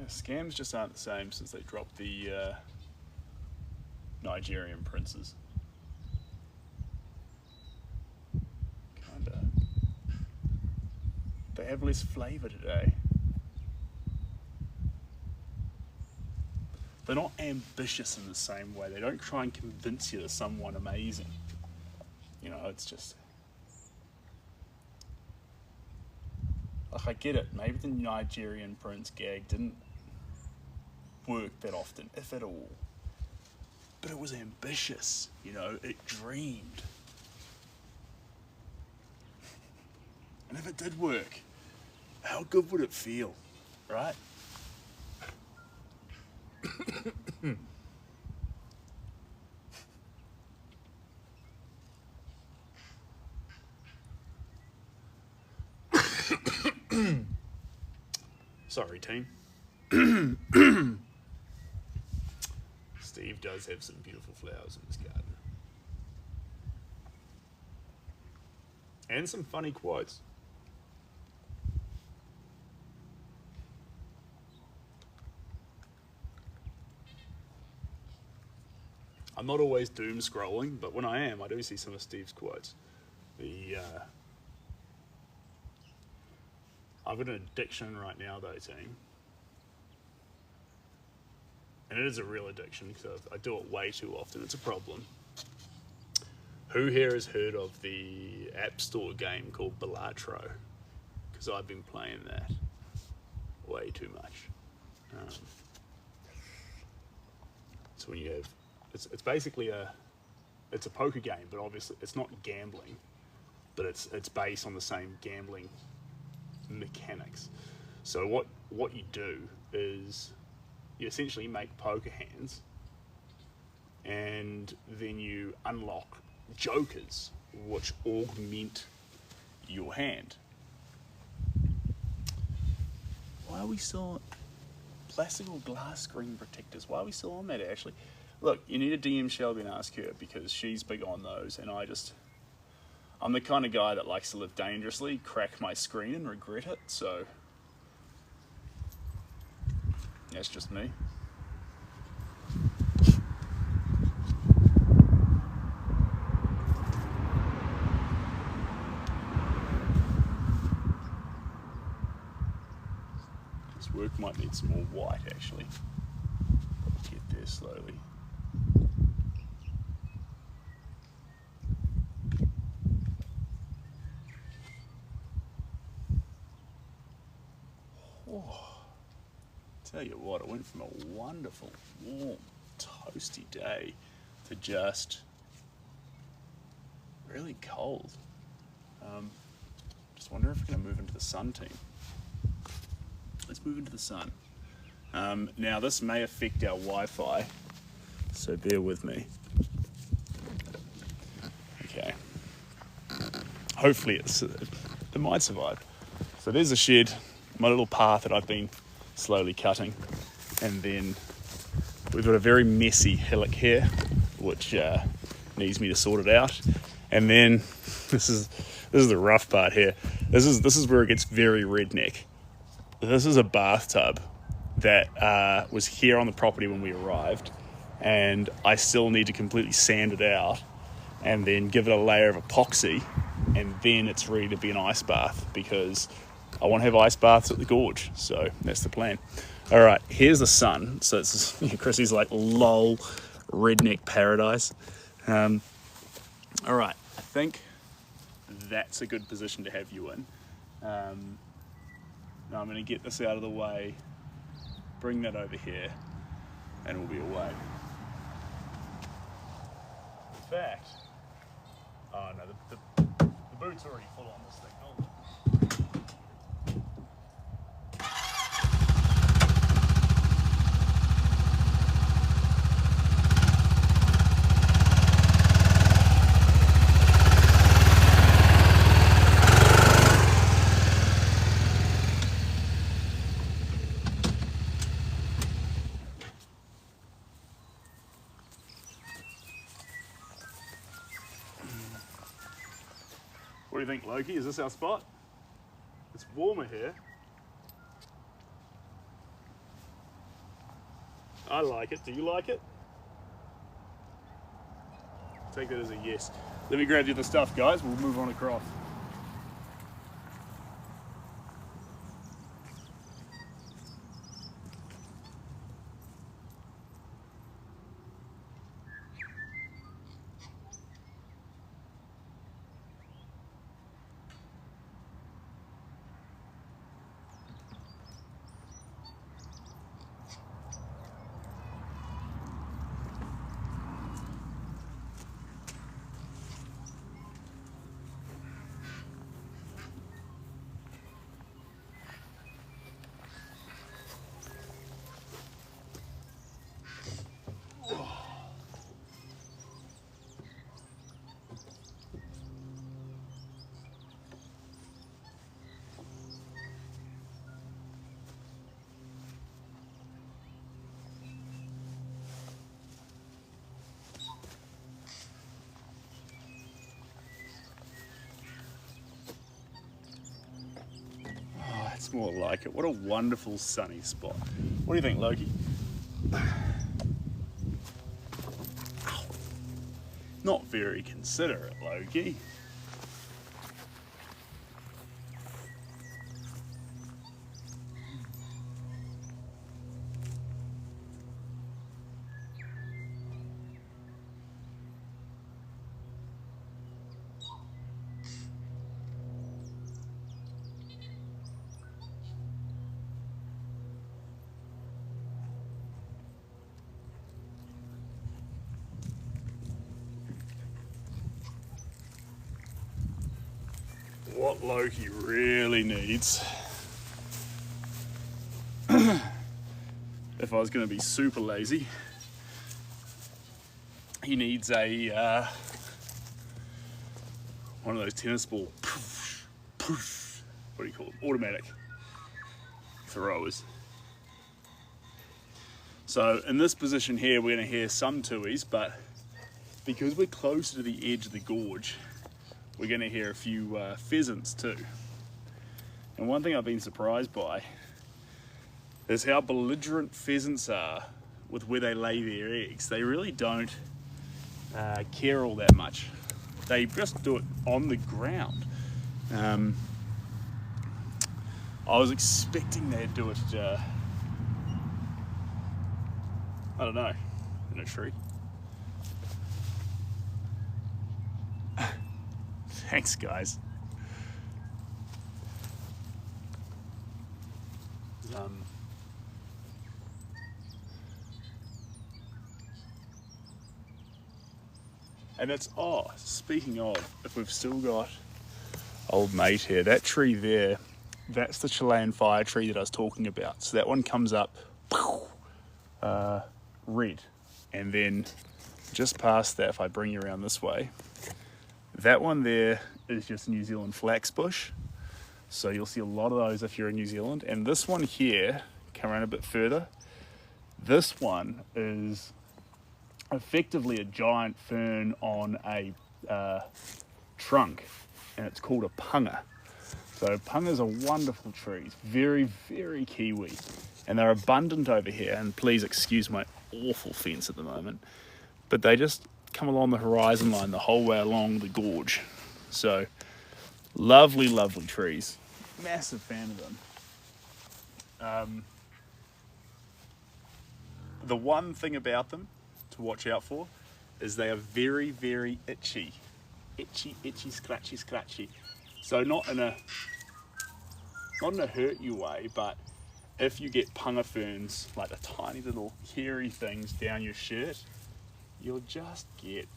scams just aren't the same since they dropped the Nigerian princes. Kinda. They have less flavour today. They're not ambitious in the same way. They don't try and convince you to someone amazing. You know, it's just... Like, I get it. Maybe the Nigerian prince gag didn't work that often, if at all. But it was ambitious, you know, it dreamed. And if it did work, how good would it feel, right? Sorry, team. Steve does have some beautiful flowers in his garden. And some funny quotes. I'm not always doom scrolling, but when I am, I do see some of Steve's quotes. I've got an addiction right now though, team. And it is a real addiction because I do it way too often. It's a problem. Who here has heard of the App Store game called Balatro? Because I've been playing that way too much. So when you have, it's basically it's a poker game, but obviously it's not gambling, but it's based on the same gambling mechanics. So what you do is you essentially make poker hands, and then you unlock jokers which augment your hand. Why are we still plastic or glass screen protectors? Why are we still on that, Ashley? Look, you need to DM Shelby and ask her because she's big on those, and I'm the kind of guy that likes to live dangerously, crack my screen and regret it, so that's just me. This work might need some more white, actually. Get there slowly. Oh, tell you what, it went from a wonderful, warm, toasty day to just really cold. Just wondering if we're going to move into the sun, team. Let's move into the sun. Now, this may affect our Wi-Fi, so bear with me. Okay. Hopefully it might survive. So there's a shed, my little path that I've been slowly cutting, and then we've got a very messy hillock here which needs me to sort it out, and then this is the rough part here. This is where it gets very redneck. This is a bathtub that was here on the property when we arrived, and I still need to completely sand it out and then give it a layer of epoxy, and then it's ready to be an ice bath because I want to have ice baths at the gorge. So that's the plan. All right, here's the sun. So it's Chrissy's like, lol, redneck paradise. All right, I think that's a good position to have you in. Now I'm going to get this out of the way, bring that over here, and we'll be away. In fact, oh no, the boot's already full on this thing. Hold on. What do you think, Loki? Is this our spot? It's warmer here. I like it. Do you like it? Take that as a yes. Let me grab the other stuff, guys. We'll move on across. That's more like it. What a wonderful sunny spot. What do you think, Loki? Not very considerate, Loki. What Loki really needs, if I was going to be super lazy, he needs a one of those tennis ball what do you call it, automatic throwers. So in this position here we're going to hear some tuis, but because we're closer to the edge of the gorge we're going to hear a few pheasants too. And one thing I've been surprised by is how belligerent pheasants are with where they lay their eggs. They really don't care all that much. They just do it on the ground. I was expecting they'd do it, I don't know, in a tree. Thanks, guys. And it's, oh, speaking of, if we've still got old mate here, that tree there, that's the Chilean fire tree that I was talking about. So that one comes up red. And then just past that, if I bring you around this way, that one there is just New Zealand flaxbush. So you'll see a lot of those if you're in New Zealand. And this one here, come around a bit further, this one is effectively a giant fern on a trunk, and it's called a punga. So pungas are wonderful trees, very, very kiwi. And they're abundant over here, and please excuse my awful fence at the moment, but they just come along the horizon line the whole way along the gorge. So lovely, lovely trees. Massive fan of them. The one thing about them to watch out for is they are very, very itchy. Itchy, itchy, scratchy, scratchy. So not in a hurt you way, but if you get punga ferns, like the tiny little hairy things down your shirt, you'll just get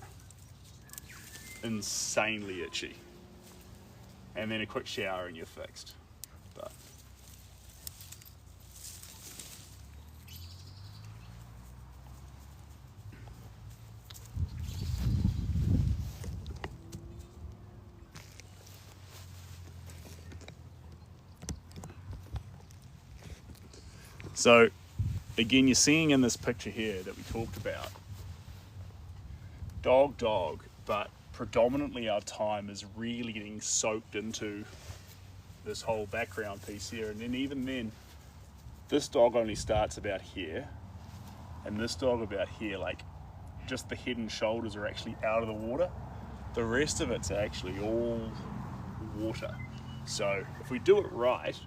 insanely itchy. And then a quick shower and you're fixed. But so again, you're seeing in this picture here that we talked about, dog, but predominantly our time is really getting soaked into this whole background piece here. And then even then, this dog only starts about here, And this dog about here, like just the head and shoulders are actually out of the water. The rest of it's actually all water. So if we do it right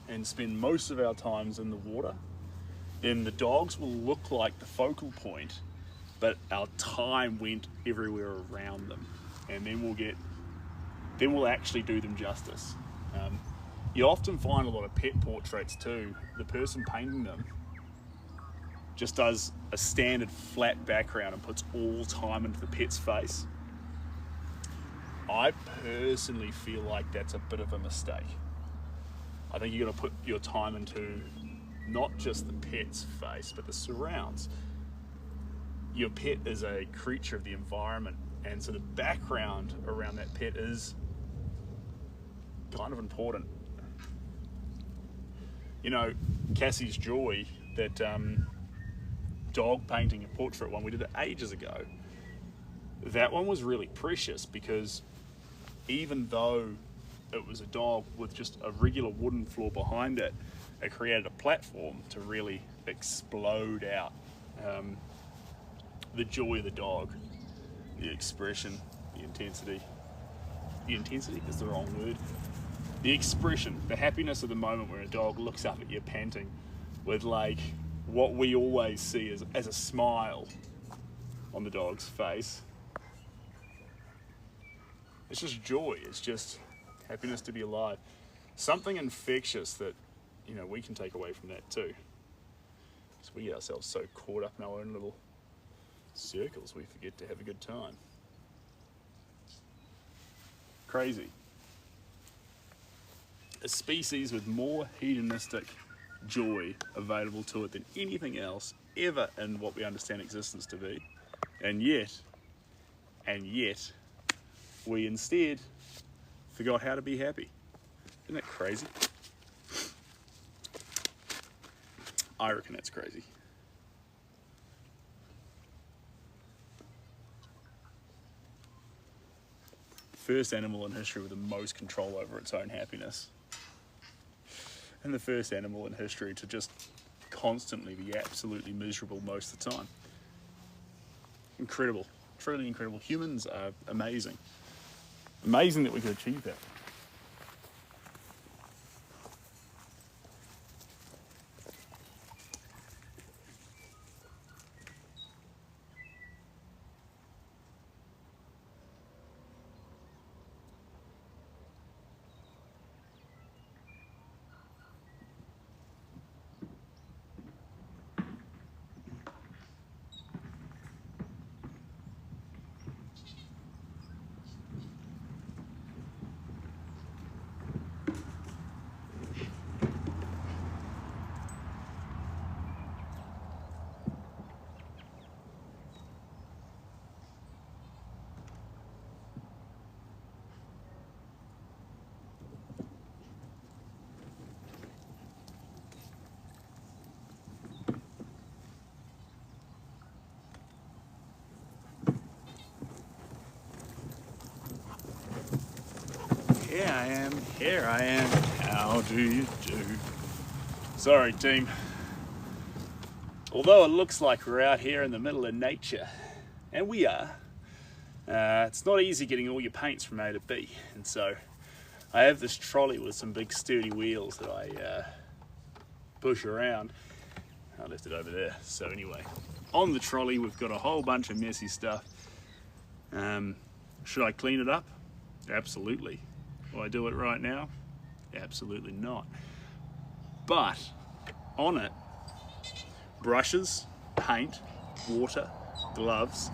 and spend most of our times in the water, then the dogs will look like the focal point, but our time went everywhere around them. And then we'll actually do them justice. You often find a lot of pet portraits too, the person painting them just does a standard flat background and puts all time into the pet's face. I personally feel like that's a bit of a mistake. I think you got to put your time into not just the pet's face, but the surrounds. Your pet is a creature of the environment, and so the background around that pet is kind of important. You know, Cassie's Joy, that dog painting and portrait one, we did it ages ago. That one was really precious because even though it was a dog with just a regular wooden floor behind it, it created a platform to really explode out the joy of the dog, the expression, the intensity. The intensity is the wrong word. The expression, the happiness of the moment where a dog looks up at you panting with like what we always see as a smile on the dog's face. It's just joy, it's just happiness to be alive. Something infectious that, you know, we can take away from that too. Because we get ourselves so caught up in our own little circles, we forget to have a good time. Crazy. A species with more hedonistic joy available to it than anything else ever in what we understand existence to be. And yet, we instead forgot how to be happy. Isn't that crazy? I reckon that's crazy. First animal in history with the most control over its own happiness. And the first animal in history to just constantly be absolutely miserable most of the time. Incredible, truly incredible. Humans are amazing. Amazing that we could achieve that. Here I am, how do you do? Sorry team. Although it looks like we're out here in the middle of nature, and we are, it's not easy getting all your paints from A to B. And so I have this trolley with some big sturdy wheels that I push around. I left it over there. So anyway, on the trolley we've got a whole bunch of messy stuff. Should I clean it up? Absolutely. Will I do it right now? Absolutely not. But on it, brushes, paint, water, gloves,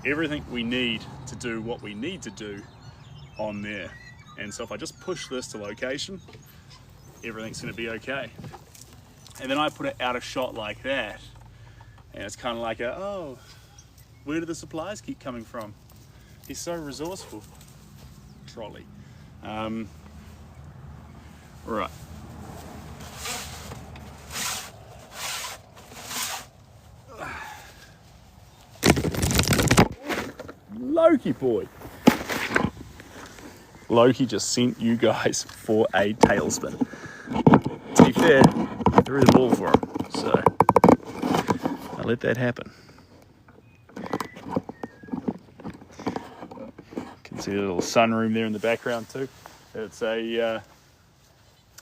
everything we need to do what we need to do on there. And so if I just push this to location, everything's going to be okay. And then I put it out of shot like that, and it's kind of like oh, where do the supplies keep coming from? He's so resourceful. Trolley. Right. Loki boy. Loki just sent you guys for a tailspin. To be fair, I threw the ball for him, so let that happen. You can see the little sunroom there in the background too. It's a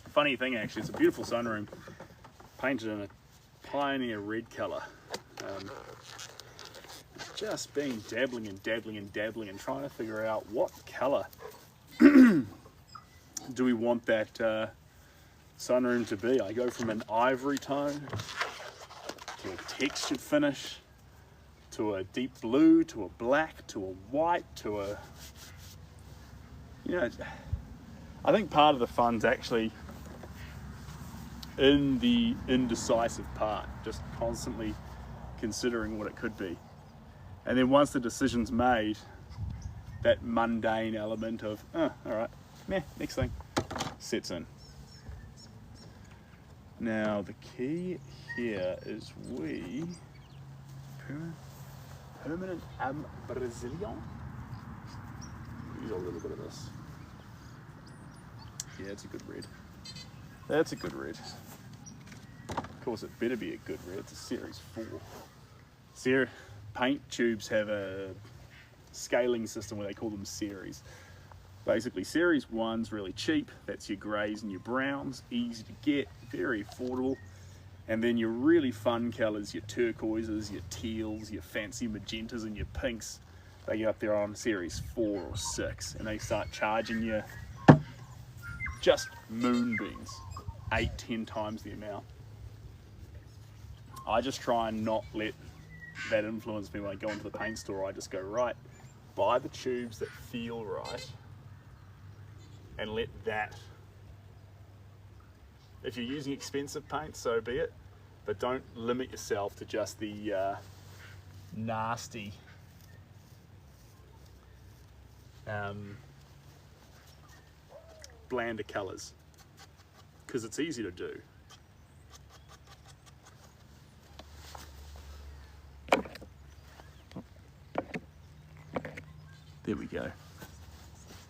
funny thing actually, it's a beautiful sunroom painted in a Pioneer red colour. Just been dabbling and trying to figure out what colour do we want that sunroom to be. I go from an ivory tone to a textured finish to a deep blue to a black to a white to a, you know, I think part of the fun's actually in the indecisive part, just constantly considering what it could be. And then once the decision's made, that mundane element of, all right, next thing, sets in. Now the key here is permanent Brazilian. Use a little bit of this. Yeah, it's a good red. That's a good red. Of course, it better be a good red. It's a Series 4. Paint tubes have a scaling system where they call them series. Basically, Series 1's really cheap. That's your greys and your browns, easy to get, very affordable. And then your really fun colours, your turquoises, your teals, your fancy magentas and your pinks, they get up there on Series 4 or 6, and they start charging you just moonbeams, 8-10 times the amount. I just try and not let that influence me when I go into the paint store. I just go, right, buy the tubes that feel right and let that, if you're using expensive paint, so be it, but don't limit yourself to just the nasty blander colours, because it's easy to do. There we go.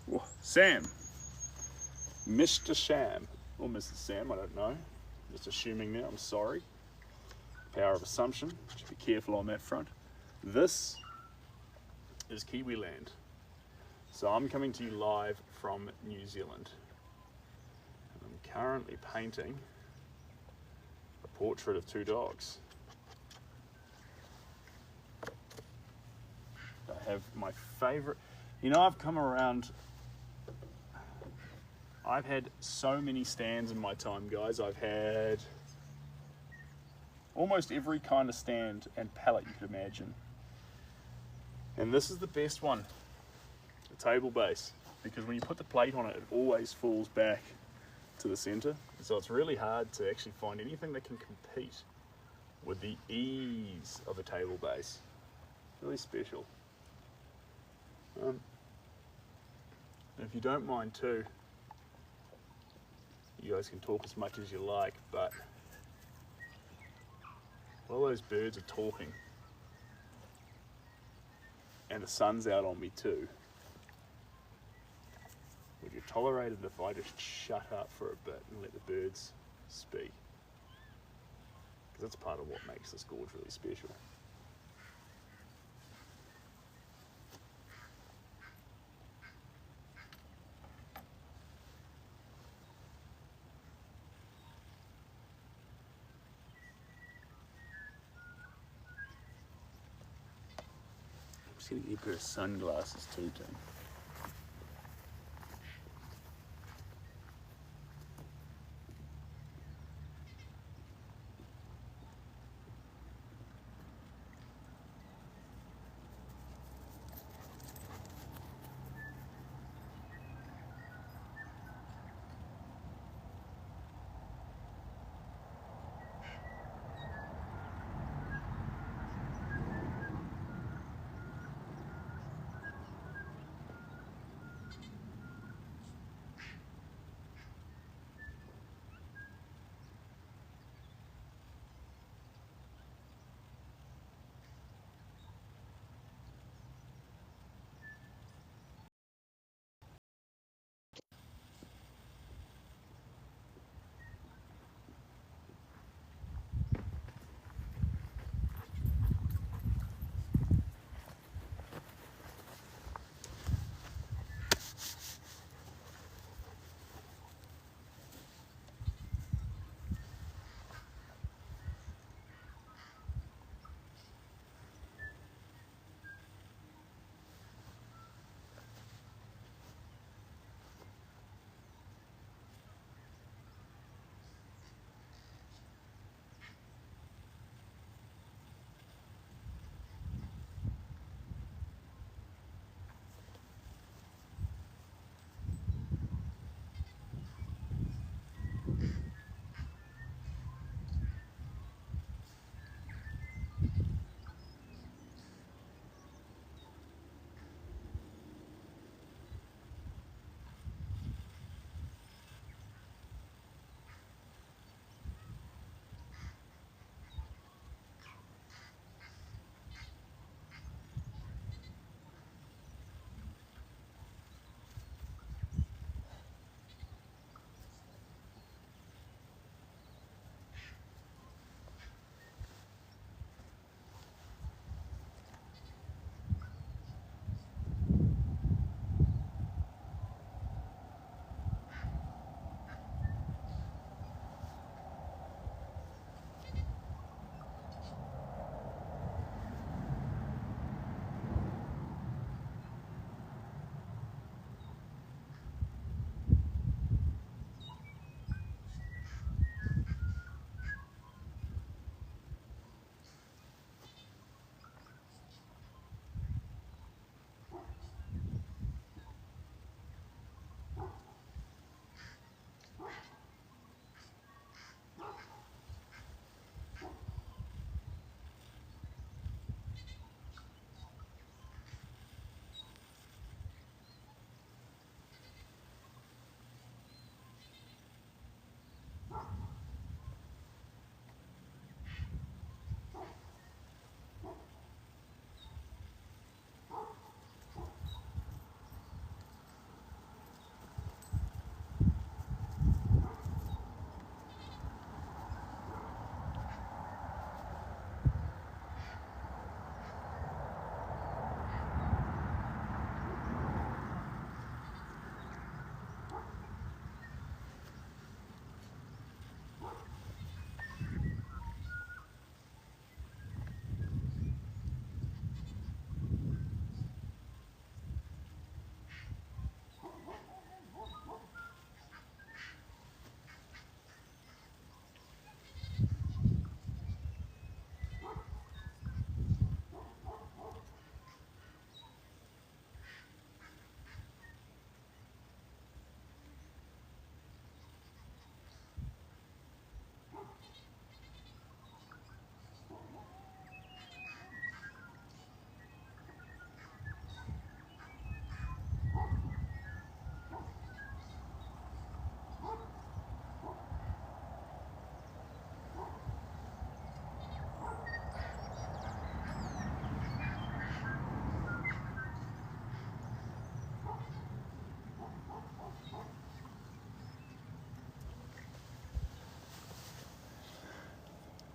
Whoa. Sam. Mr. Sam. Or Mrs. Sam, I don't know. Just assuming now, I'm sorry. Power of assumption. Should be careful on that front. This is Kiwiland. So I'm coming to you live from New Zealand. And I'm currently painting a portrait of two dogs. I have my favourite. You know, I've come around, I've had so many stands in my time, guys. I've had almost every kind of stand and palette you could imagine. And this is the best one, the table base, because when you put the plate on it, it always falls back to the center. So it's really hard to actually find anything that can compete with the ease of a table base. Really special. If you don't mind too, you guys can talk as much as you like, but while those birds are talking and the sun's out on me too, would you tolerate it if I just shut up for a bit and let the birds speak? Because that's part of what makes this gorge really special. I'm just going to get a pair of sunglasses too, Tim.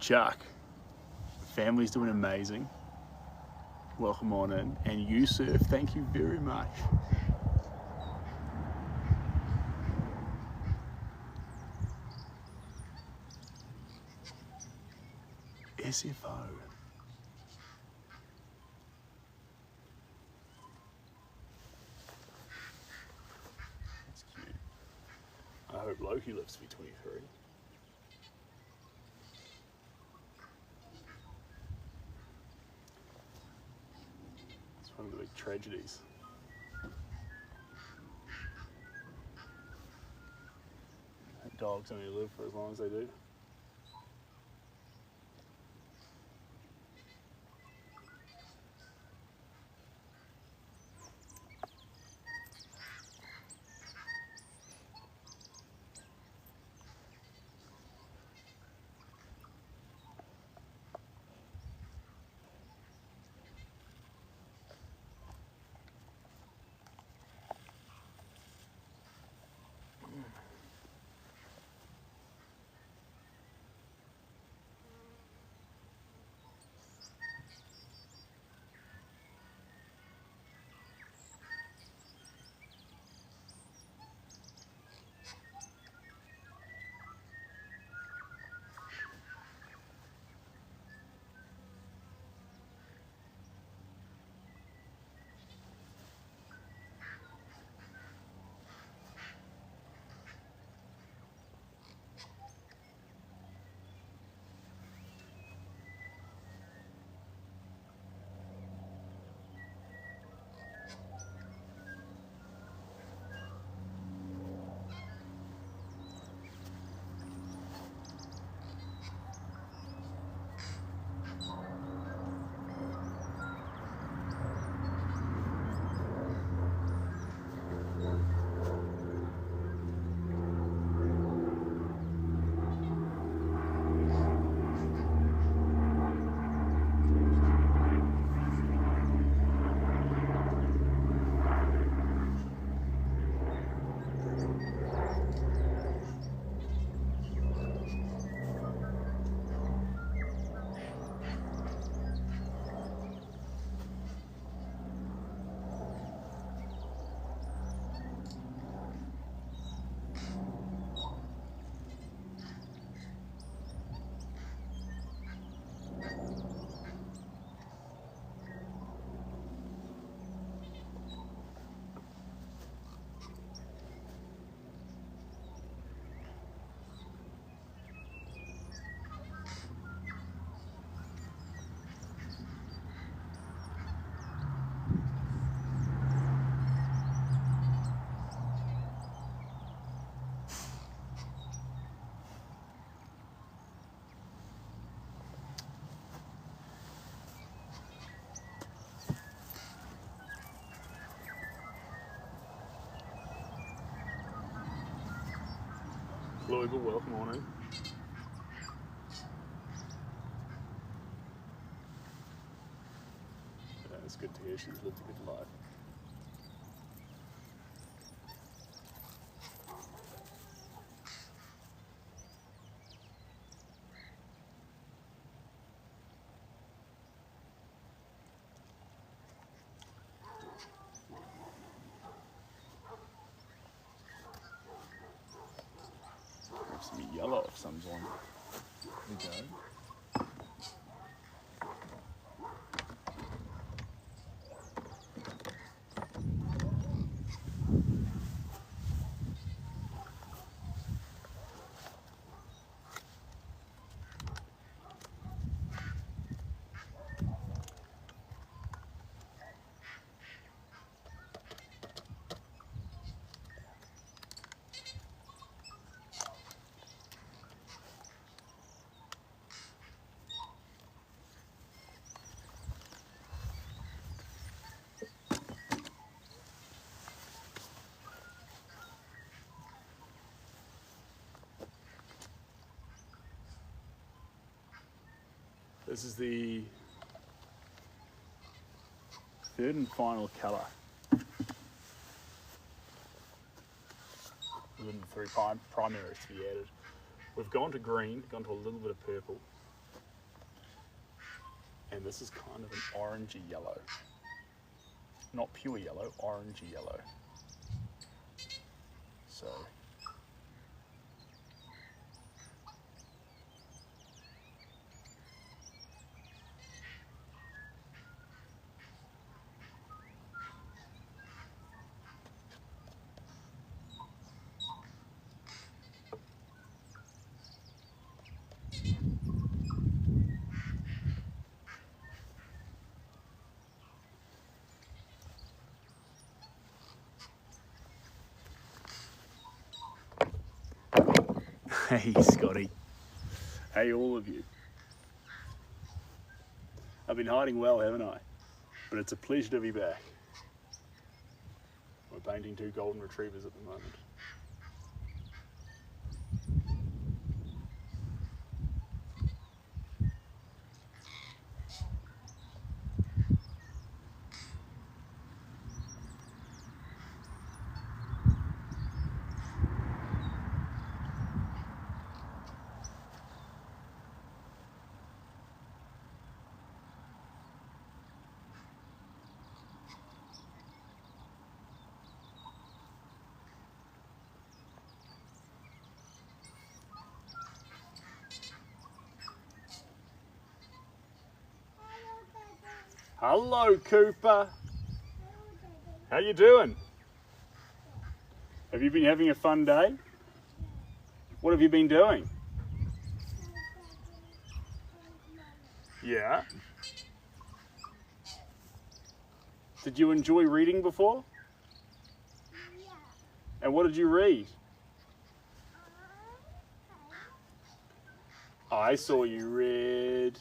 Chuck, family's doing amazing. Welcome on in. And Yusuf, thank you very much. SFO. That's cute. I hope Loki lives to be 23. It's one of the big tragedies. Dogs only live for as long as they do. Louisville, welcome on in. Yeah, it's good to hear she's lived a good life. Have some yellow of some sort. There we go. This is the third and final colour within the three primaries to be added. We've gone to green, gone to a little bit of purple, And this is kind of an orangey yellow. Not pure yellow, orangey yellow. So hey Scotty. Hey all of you. I've been hiding well, haven't I? But it's a pleasure to be back. We're painting 2 golden retrievers at the moment. Hello, Cooper. How you doing? Have you been having a fun day? What have you been doing? Yeah. Did you enjoy reading before? Yeah. And what did you read? I saw you read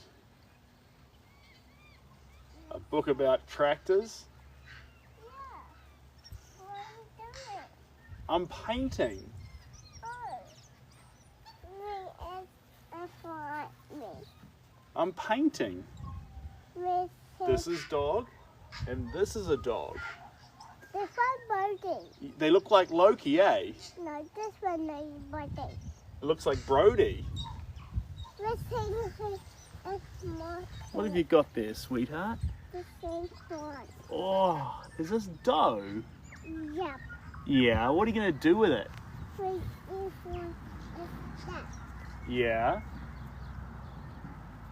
a book about tractors. Yeah. What are you doing? I'm painting. Oh. Me and for me. I'm painting. With This is dog, and this is a dog. this one Brody. They look like Loki, eh? No, this one is Brody. It looks like Brody. The same is a small. What have you got there, sweetheart? The same one. Oh, is this dough? Yep. Yeah, what are you going to do with it? This one is that. Yeah.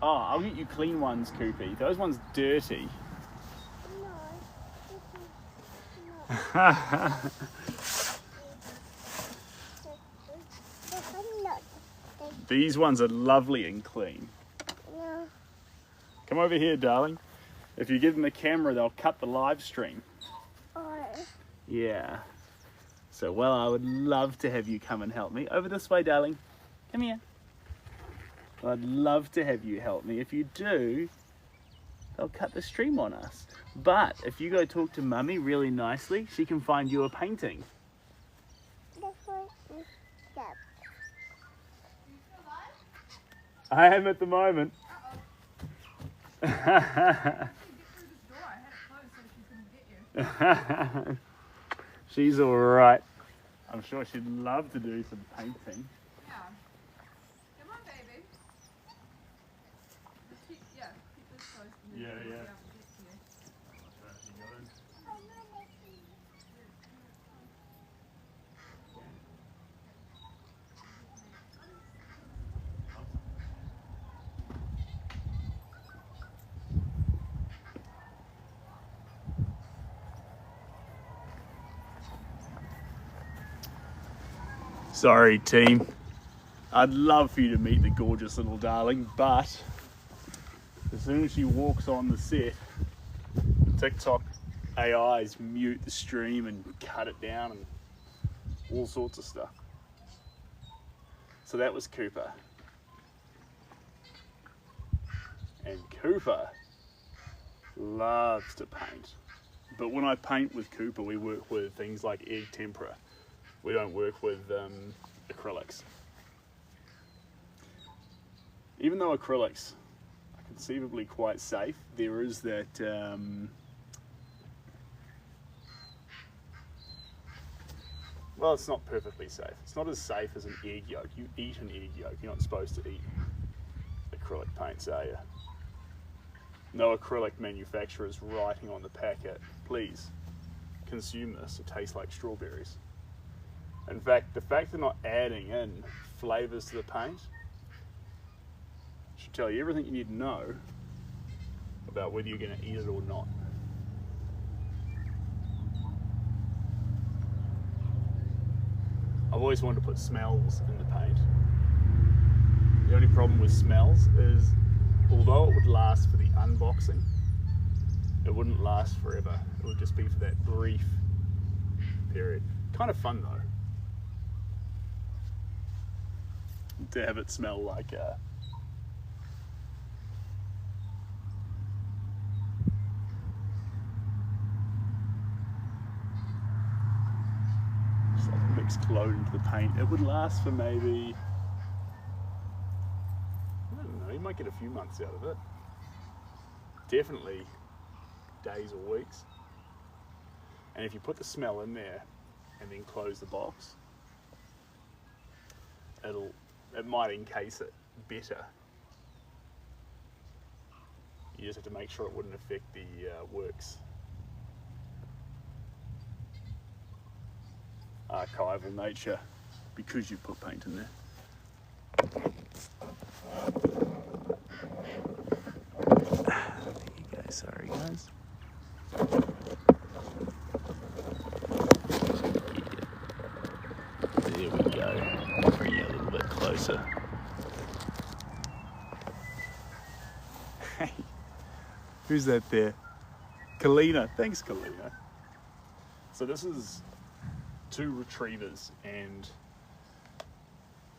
Oh, I'll get you clean ones, Koopy. Those ones dirty. No. This is no. This one not. These ones are lovely and clean. No. Come over here, darling. If you give them a camera, they'll cut the live stream. Or Yeah. So, well, I would love to have you come and help me. Over this way, darling. Come here. I'd love to have you help me. If you do, they'll cut the stream on us. But if you go talk to Mummy really nicely, she can find you a painting. this one is that. I am at the moment. She's all right. I'm sure she'd love to do some painting. Yeah. Come on, baby. Just keep this close. And then Yeah, we'll be yeah. able to get to you. Sorry, team. I'd love for you to meet the gorgeous little darling, but as soon as she walks on the set, the TikTok AIs mute the stream and cut it down and all sorts of stuff. So that was Cooper. And Cooper loves to paint. But when I paint with Cooper, we work with things like egg tempera. We don't work with acrylics. Even though acrylics are conceivably quite safe, there is that well, it's not perfectly safe. It's not as safe as an egg yolk. You eat an egg yolk. You're not supposed to eat acrylic paints, are you? no acrylic manufacturers writing on the packet, please consume this, it tastes like strawberries. In fact, the fact they're not adding in flavours to the paint should tell you everything you need to know about whether you're going to eat it or not. I've always wanted to put smells in the paint. The only problem with smells is, although it would last for the unboxing, it wouldn't last forever. It would just be for that brief period. Kind of fun though, to have it smell like just like mixed cologne into the paint. It would last for maybe, I don't know, you might get a few months out of it. Definitely days or weeks. And if you put the smell in there and then close the box, it might encase it better. You just have to make sure it wouldn't affect the works. Archival nature, because you put paint in there. There you go, sorry guys. There we go. Bring you a little bit closer. Hey, who's that there? Kalina. Thanks, Kalina. So this is 2 retrievers, and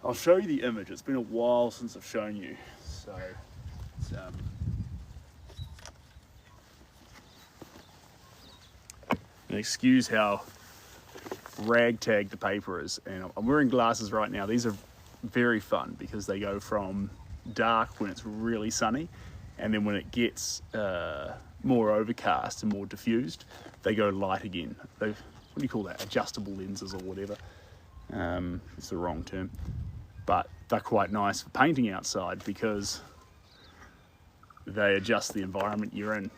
I'll show you the image. It's been a while since I've shown you, so it's, and excuse how ragtag the paper is. And I'm wearing glasses right now. These are very fun because they go from dark when it's really sunny, and then when it gets more overcast and more diffused, they go light again. What do you call that? Adjustable lenses or whatever. It's the wrong term. But they're quite nice for painting outside because they adjust the environment you're in.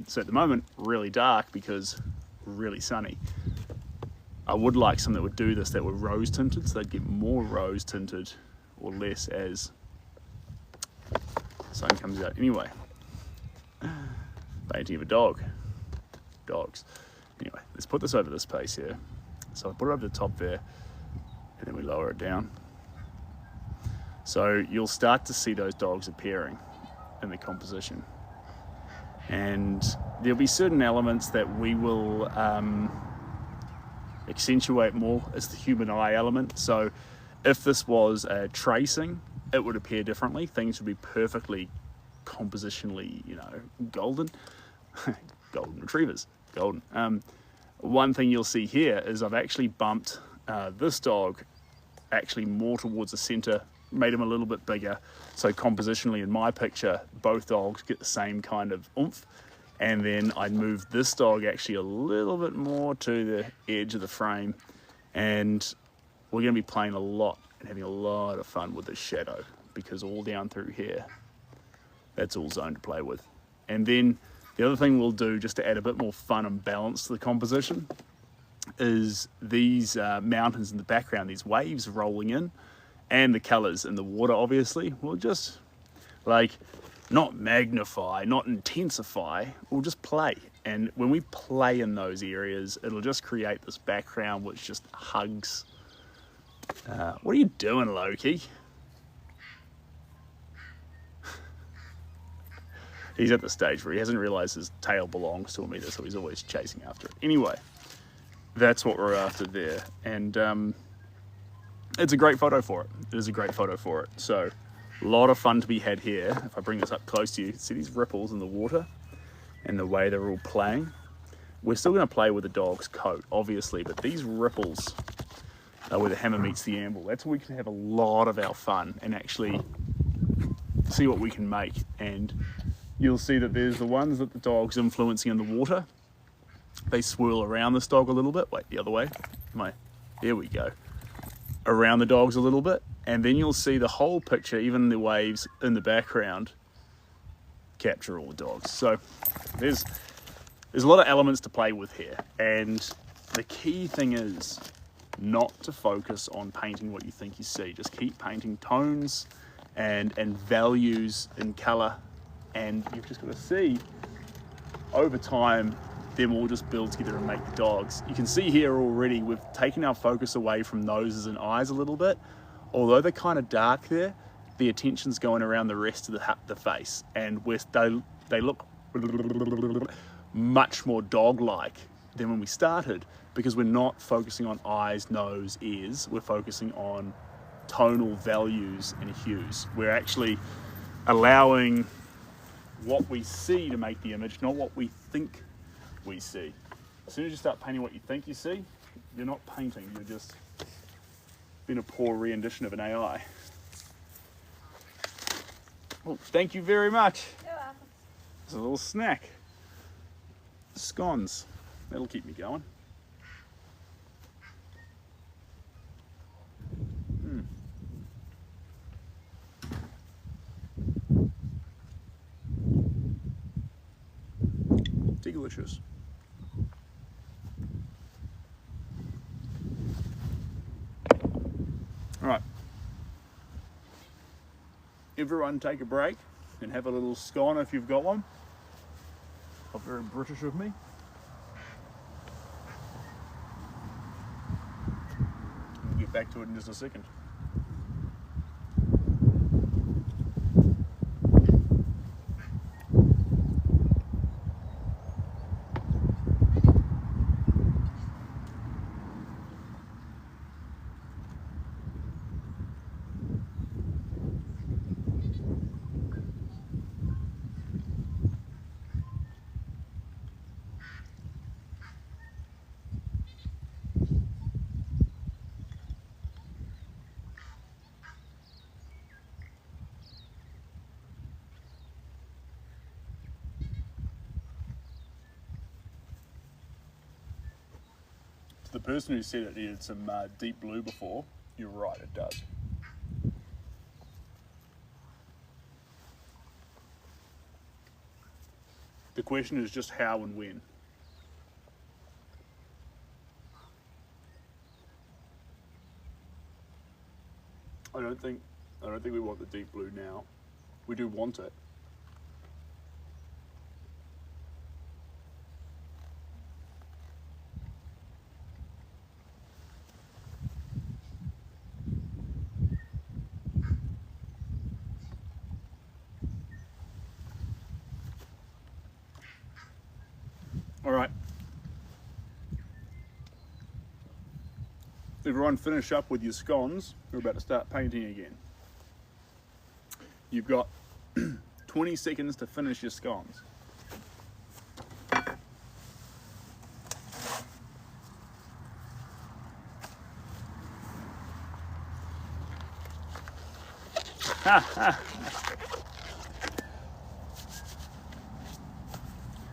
So at the moment, really dark because really sunny. I would like some that would do this that were rose tinted, so they'd get more rose tinted or less as the sun comes out. Anyway, painting of a dog. Dogs. Anyway, let's put this over this place here. So I put it over the top there, and then we lower it down. So you'll start to see those dogs appearing in the composition. And there'll be certain elements that we will accentuate more as the human eye element. So if this was a tracing, it would appear differently. Things would be perfectly compositionally, golden. Golden retrievers, golden. One thing you'll see here is I've actually bumped this dog actually more towards the center, made him a little bit bigger. So compositionally in my picture, both dogs get the same kind of oomph. And then I moved this dog actually a little bit more to the edge of the frame. And we're gonna be playing a lot and having a lot of fun with this shadow, because all down through here, that's all zone to play with. And then the other thing we'll do, just to add a bit more fun and balance to the composition, is these mountains in the background, these waves rolling in, and the colors in the water, obviously. We'll just, not magnify, not intensify, we'll just play. And when we play in those areas, it'll just create this background which just hugs. What are you doing, Loki? He's at the stage where he hasn't realized his tail belongs to him either, so he's always chasing after it. Anyway, that's what we're after there. And it's a great photo for it. It is a great photo for it. So a lot of fun to be had here. If I bring this up close to you, see these ripples in the water and the way they're all playing? We're still going to play with the dog's coat, obviously, but these ripples are where the hammer meets the anvil. That's where we can have a lot of our fun and actually see what we can make. And you'll see that there's the ones that the dog's influencing in the water. They swirl around this dog a little bit. Wait, the other way. There we go. Around the dogs a little bit. And then you'll see the whole picture, even the waves in the background, capture all the dogs. So there's a lot of elements to play with here, and the key thing is not to focus on painting what you think you see. Just keep painting tones and values in color, and you've just got to see over time them all just build together and make the dogs. You can see here already we've taken our focus away from noses and eyes a little bit. Although they're kind of dark there, the attention's going around the rest of the face, and they look much more dog-like than when we started, because we're not focusing on eyes, nose, ears. We're focusing on tonal values and hues. We're actually allowing what we see to make the image, not what we think we see. As soon as you start painting what you think you see, you're not painting, you're just being a poor rendition of an AI. Well, thank you very much. You're welcome. It's a little snack. Scones. That'll keep me going. Delicious. All right. Everyone take a break and have a little scone if you've got one. Not very British of me. We'll get back to it in just a second. The person who said it needed some deep blue before, you're right, it does. The question is just how and when. I don't think we want the deep blue now. We do want it. All right. Everyone finish up with your scones. We're about to start painting again. You've got 20 seconds to finish your scones.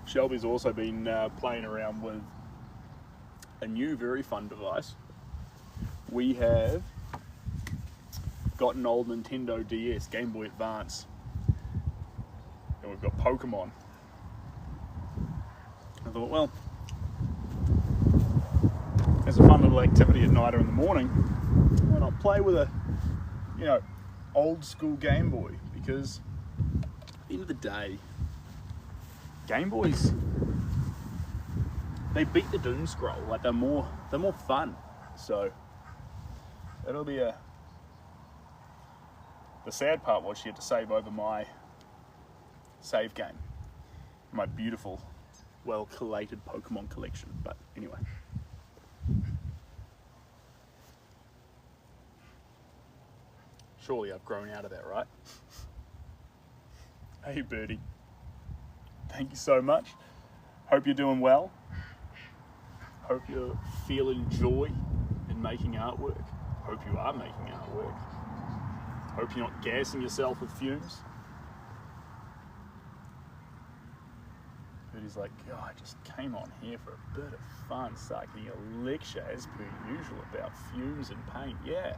Shelby's also been playing around with a new, very fun device. We have got an old Nintendo DS, Game Boy Advance, and we've got Pokemon. I thought, well, as a fun little activity at night or in the morning, why not play with a, old school Game Boy? Because at the end of the day, Game Boys, they beat the Doom Scroll. Like they're more fun. So it'll be the sad part was she had to save over my save game, my beautiful, well collated Pokemon collection. But anyway, surely I've grown out of that, right? Hey Birdie. Thank you so much. Hope you're doing well. Hope you're feeling joy in making artwork. Hope you are making artwork. Hope you're not gassing yourself with fumes. But he's like, oh, I just came on here for a bit of fun, sucking a lecture as per usual about fumes and paint. Yeah,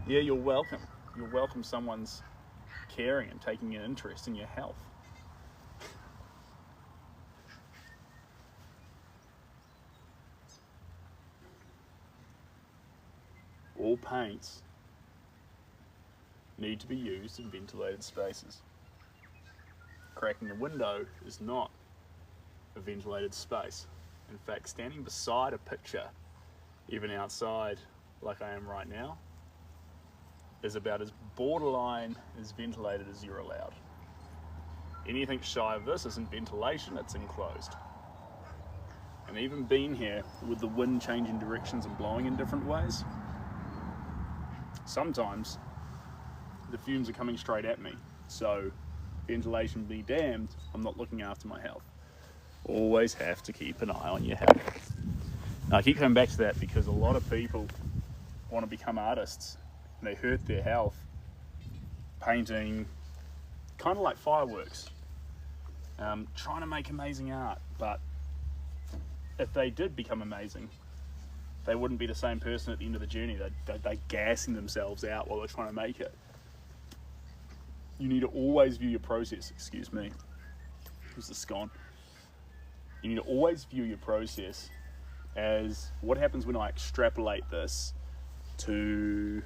you're welcome. You're welcome someone's caring and taking an interest in your health. all paints need to be used in ventilated spaces. Cracking a window is not a ventilated space. In fact, standing beside a picture, even outside like I am right now, is about as borderline as ventilated as you're allowed. Anything shy of this isn't ventilation, it's enclosed. And even being here with the wind changing directions and blowing in different ways, sometimes the fumes are coming straight at me. So ventilation be damned, I'm not looking after my health. Always have to keep an eye on your health. Now, I keep coming back to that because a lot of people want to become artists and they hurt their health painting kind of like fireworks, trying to make amazing art. But if they did become amazing, they wouldn't be the same person at the end of the journey. They're gassing themselves out while they're trying to make it. You need to always view your process. Excuse me. Who's the scone? You need to always view your process as what happens when I extrapolate this to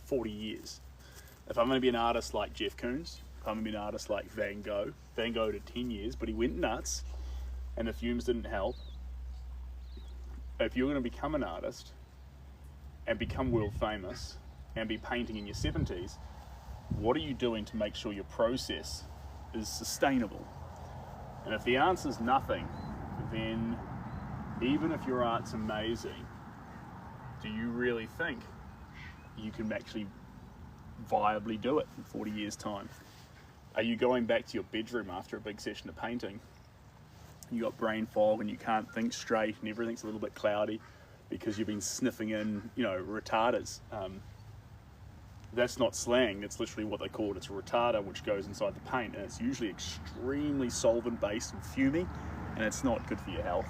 40 years. If I'm going to be an artist like Jeff Koons, if I'm going to be an artist like Van Gogh did 10 years, but he went nuts and the fumes didn't help. If you're going to become an artist and become world famous and be painting in your 70s, what are you doing to make sure your process is sustainable? And if the answer is nothing, then even if your art's amazing, do you really think you can actually viably do it in 40 years' time? Are you going back to your bedroom after a big session of painting? You got brain fog and you can't think straight and everything's a little bit cloudy because you've been sniffing in, retarders. That's not slang, that's literally what they call it. It's a retarder which goes inside the paint, and it's usually extremely solvent based and fumey, and it's not good for your health.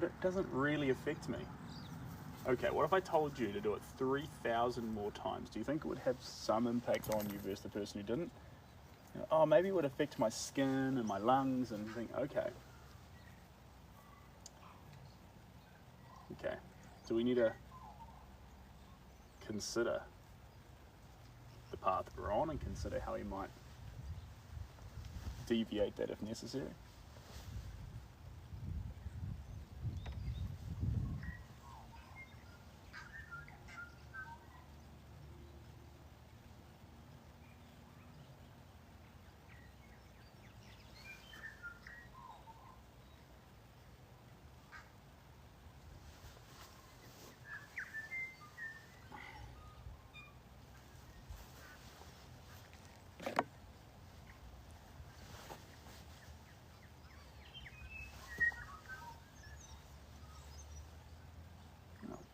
It doesn't really affect me. Okay, what if I told you to do it 3,000 more times? Do you think it would have some impact on you versus the person who didn't? Oh, maybe it would affect my skin and my lungs, and think, okay. So we need to consider the path we're on and consider how we might deviate that if necessary.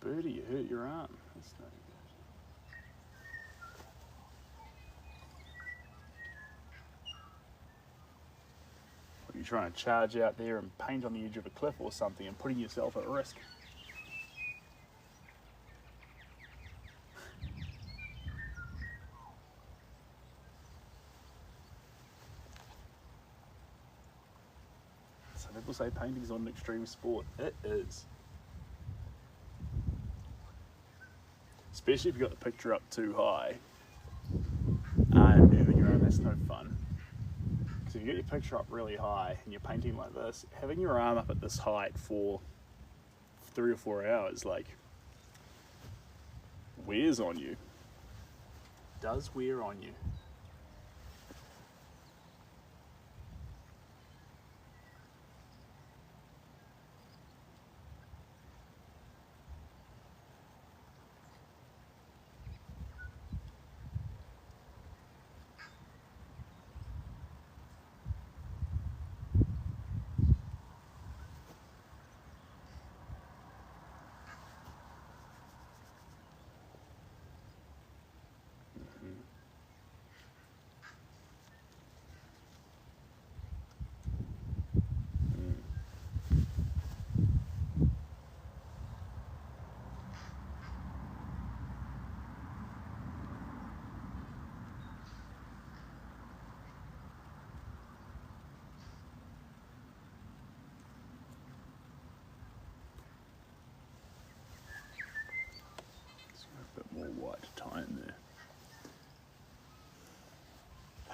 Birdie, you hurt your arm. That's no good. Are you trying to charge out there and paint on the edge of a cliff or something and putting yourself at risk? Some people say painting's not an extreme sport. It is. Especially if you've got the picture up too high and moving around, that's no fun. Because if you get your picture up really high and you're painting like this, having your arm up at this height for 3 or 4 hours, wears on you. Does wear on you.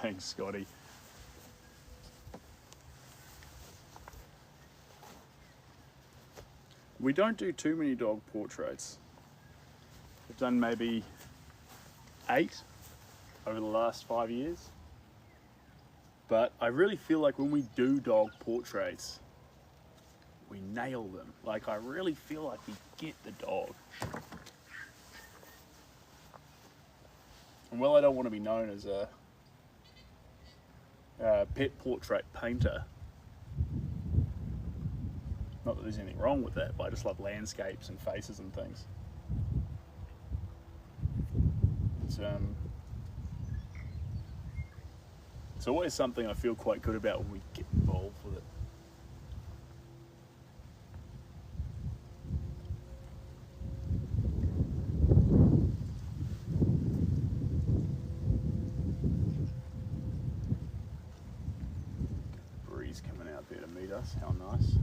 Thanks, Scotty. We don't do too many dog portraits. We've done maybe 8 over the last 5 years. But I really feel like when we do dog portraits, we nail them. Like, I really feel like we get the dog. And while I don't want to be known as a pet portrait painter, not that there's anything wrong with that, but I just love landscapes and faces and things. It's always something I feel quite good about when we get involved with it. Breeze coming out there to meet us, how nice.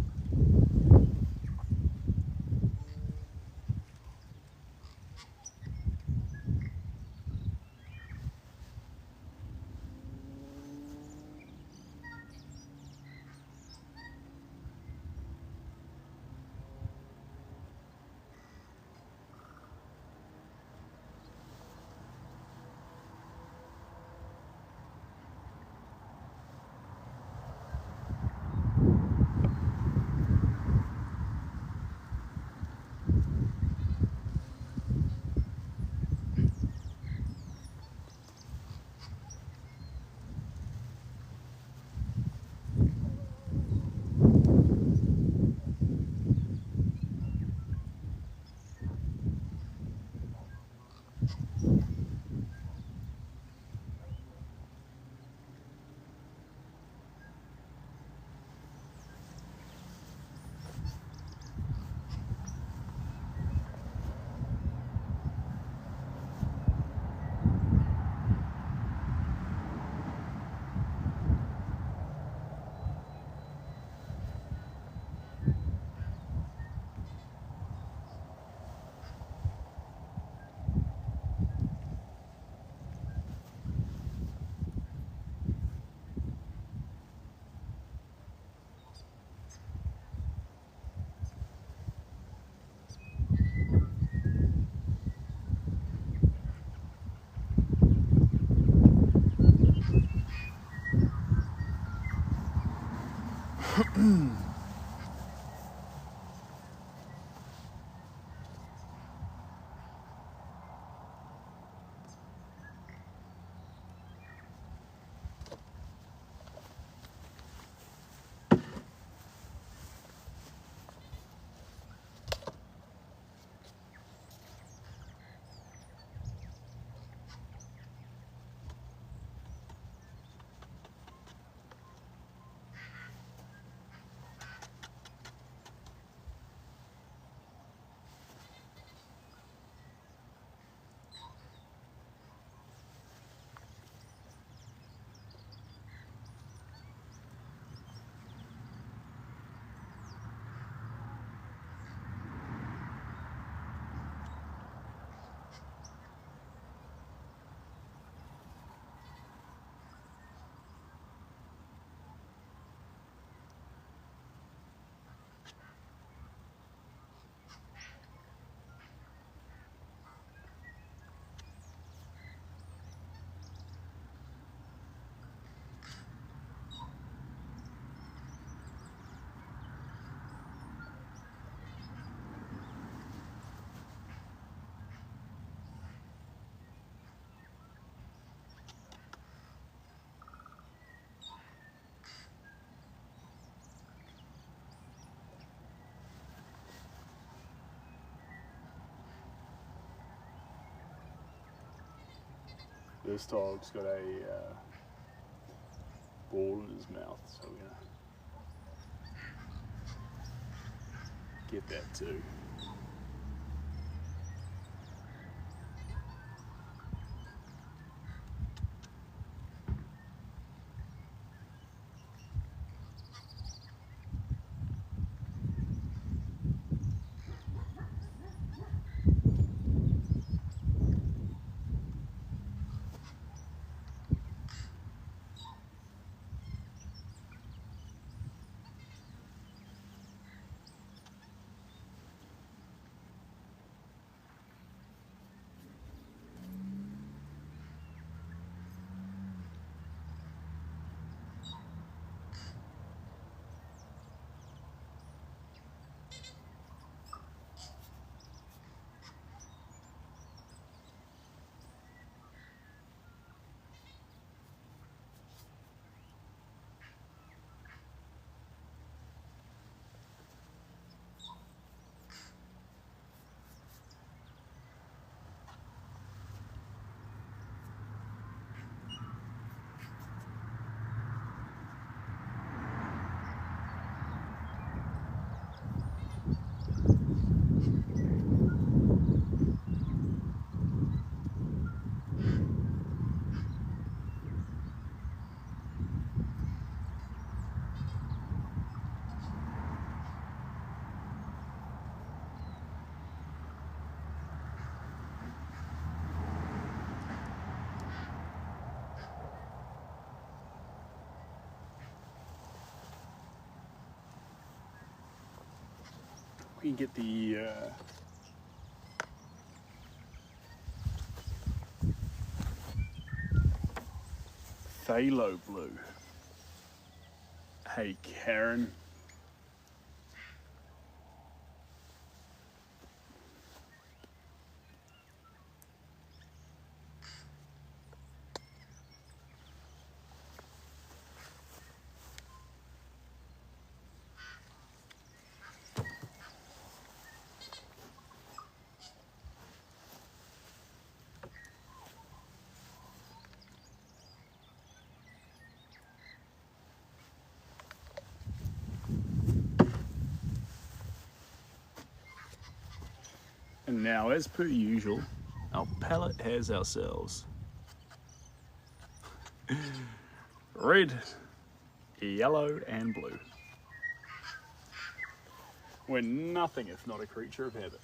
This dog's got a ball in his mouth, so we're gonna get that too. we can get the phthalo blue. Hey Karen. And now, as per usual, our palette has ourselves red, yellow, and blue. We're nothing if not a creature of habit.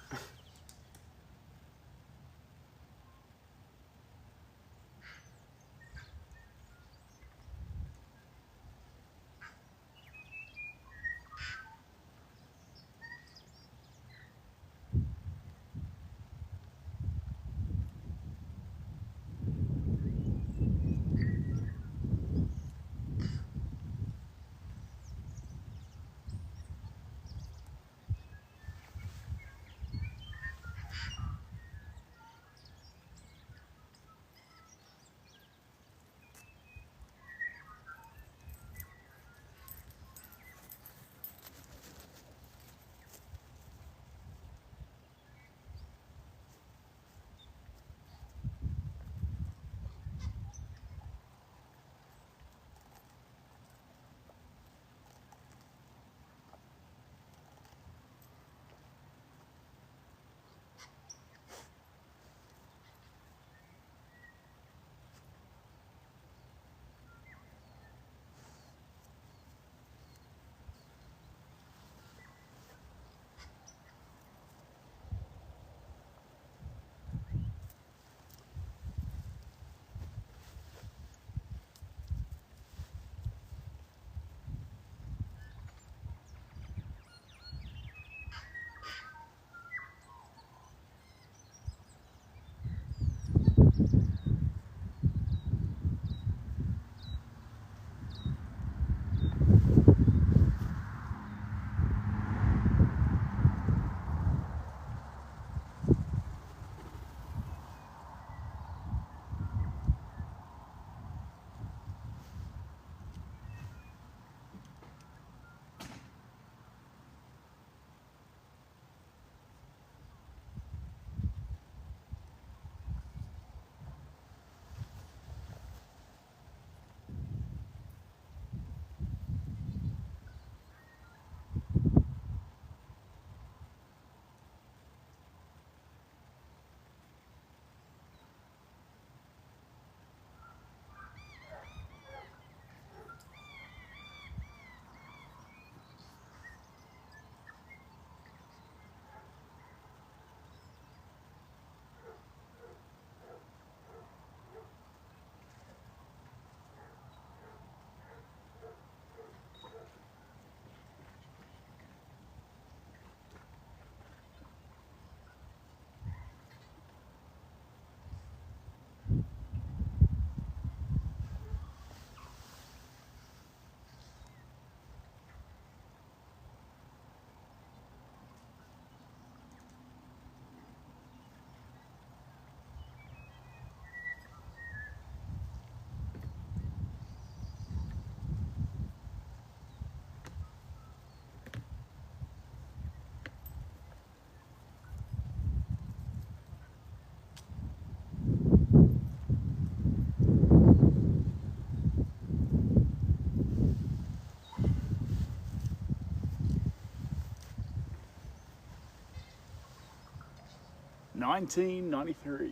$1993,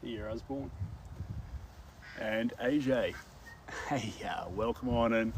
the year I was born. And AJ, hey, welcome on in.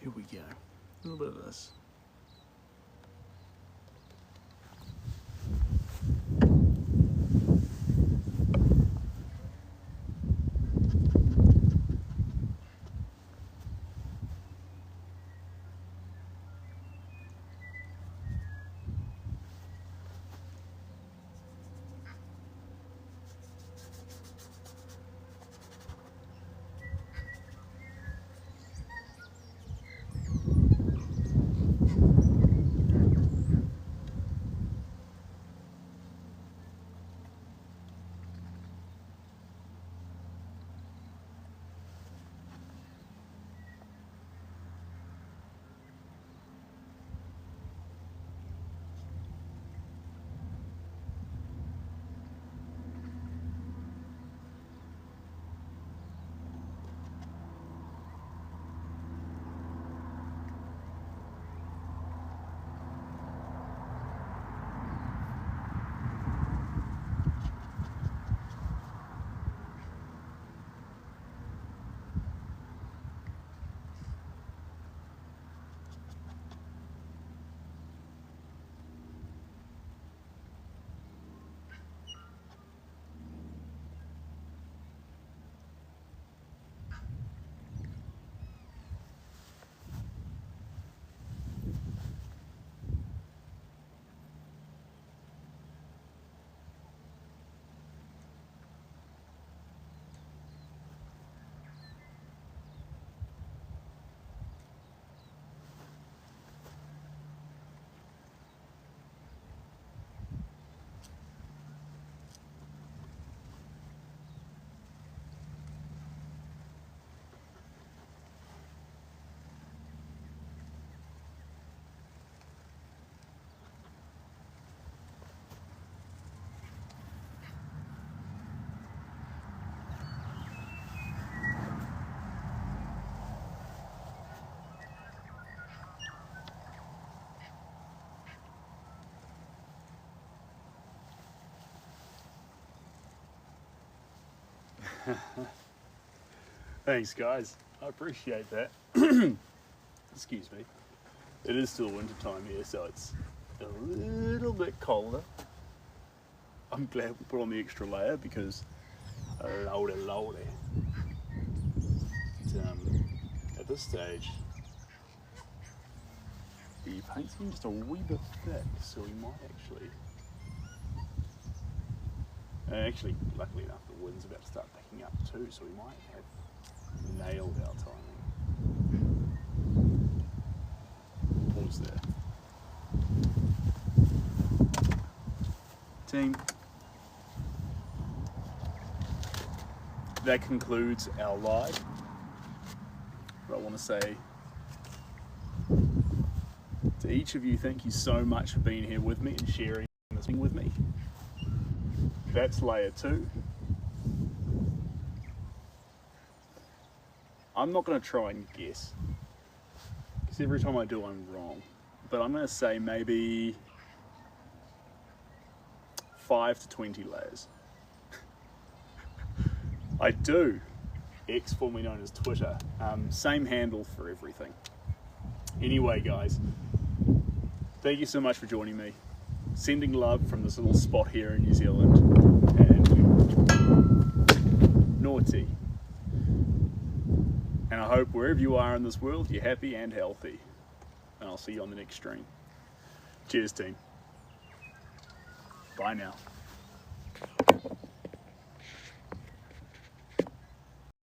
Here we go. A little bit of this. Thanks guys, I appreciate that. Excuse me. It is still winter time here, so it's a little bit colder. I'm glad we put on the extra layer because lordy. At this stage, the paint's getting just a wee bit thick, so we might actually, luckily enough, the wind's about to start picking up too, so we might have nailed our timing. Pause there. Team, that concludes our live. But I want to say to each of you, thank you so much for being here with me and sharing this thing with me. That's layer 2. I'm not going to try and guess, because every time I do I'm wrong, but I'm going to say maybe 5 to 20 layers. I do. X, formerly known as Twitter. Same handle for everything. Anyway guys, thank you so much for joining me. Sending love from this little spot here in New Zealand, and naughty. And I hope wherever you are in this world, you're happy and healthy. And I'll see you on the next stream. Cheers team. Bye now.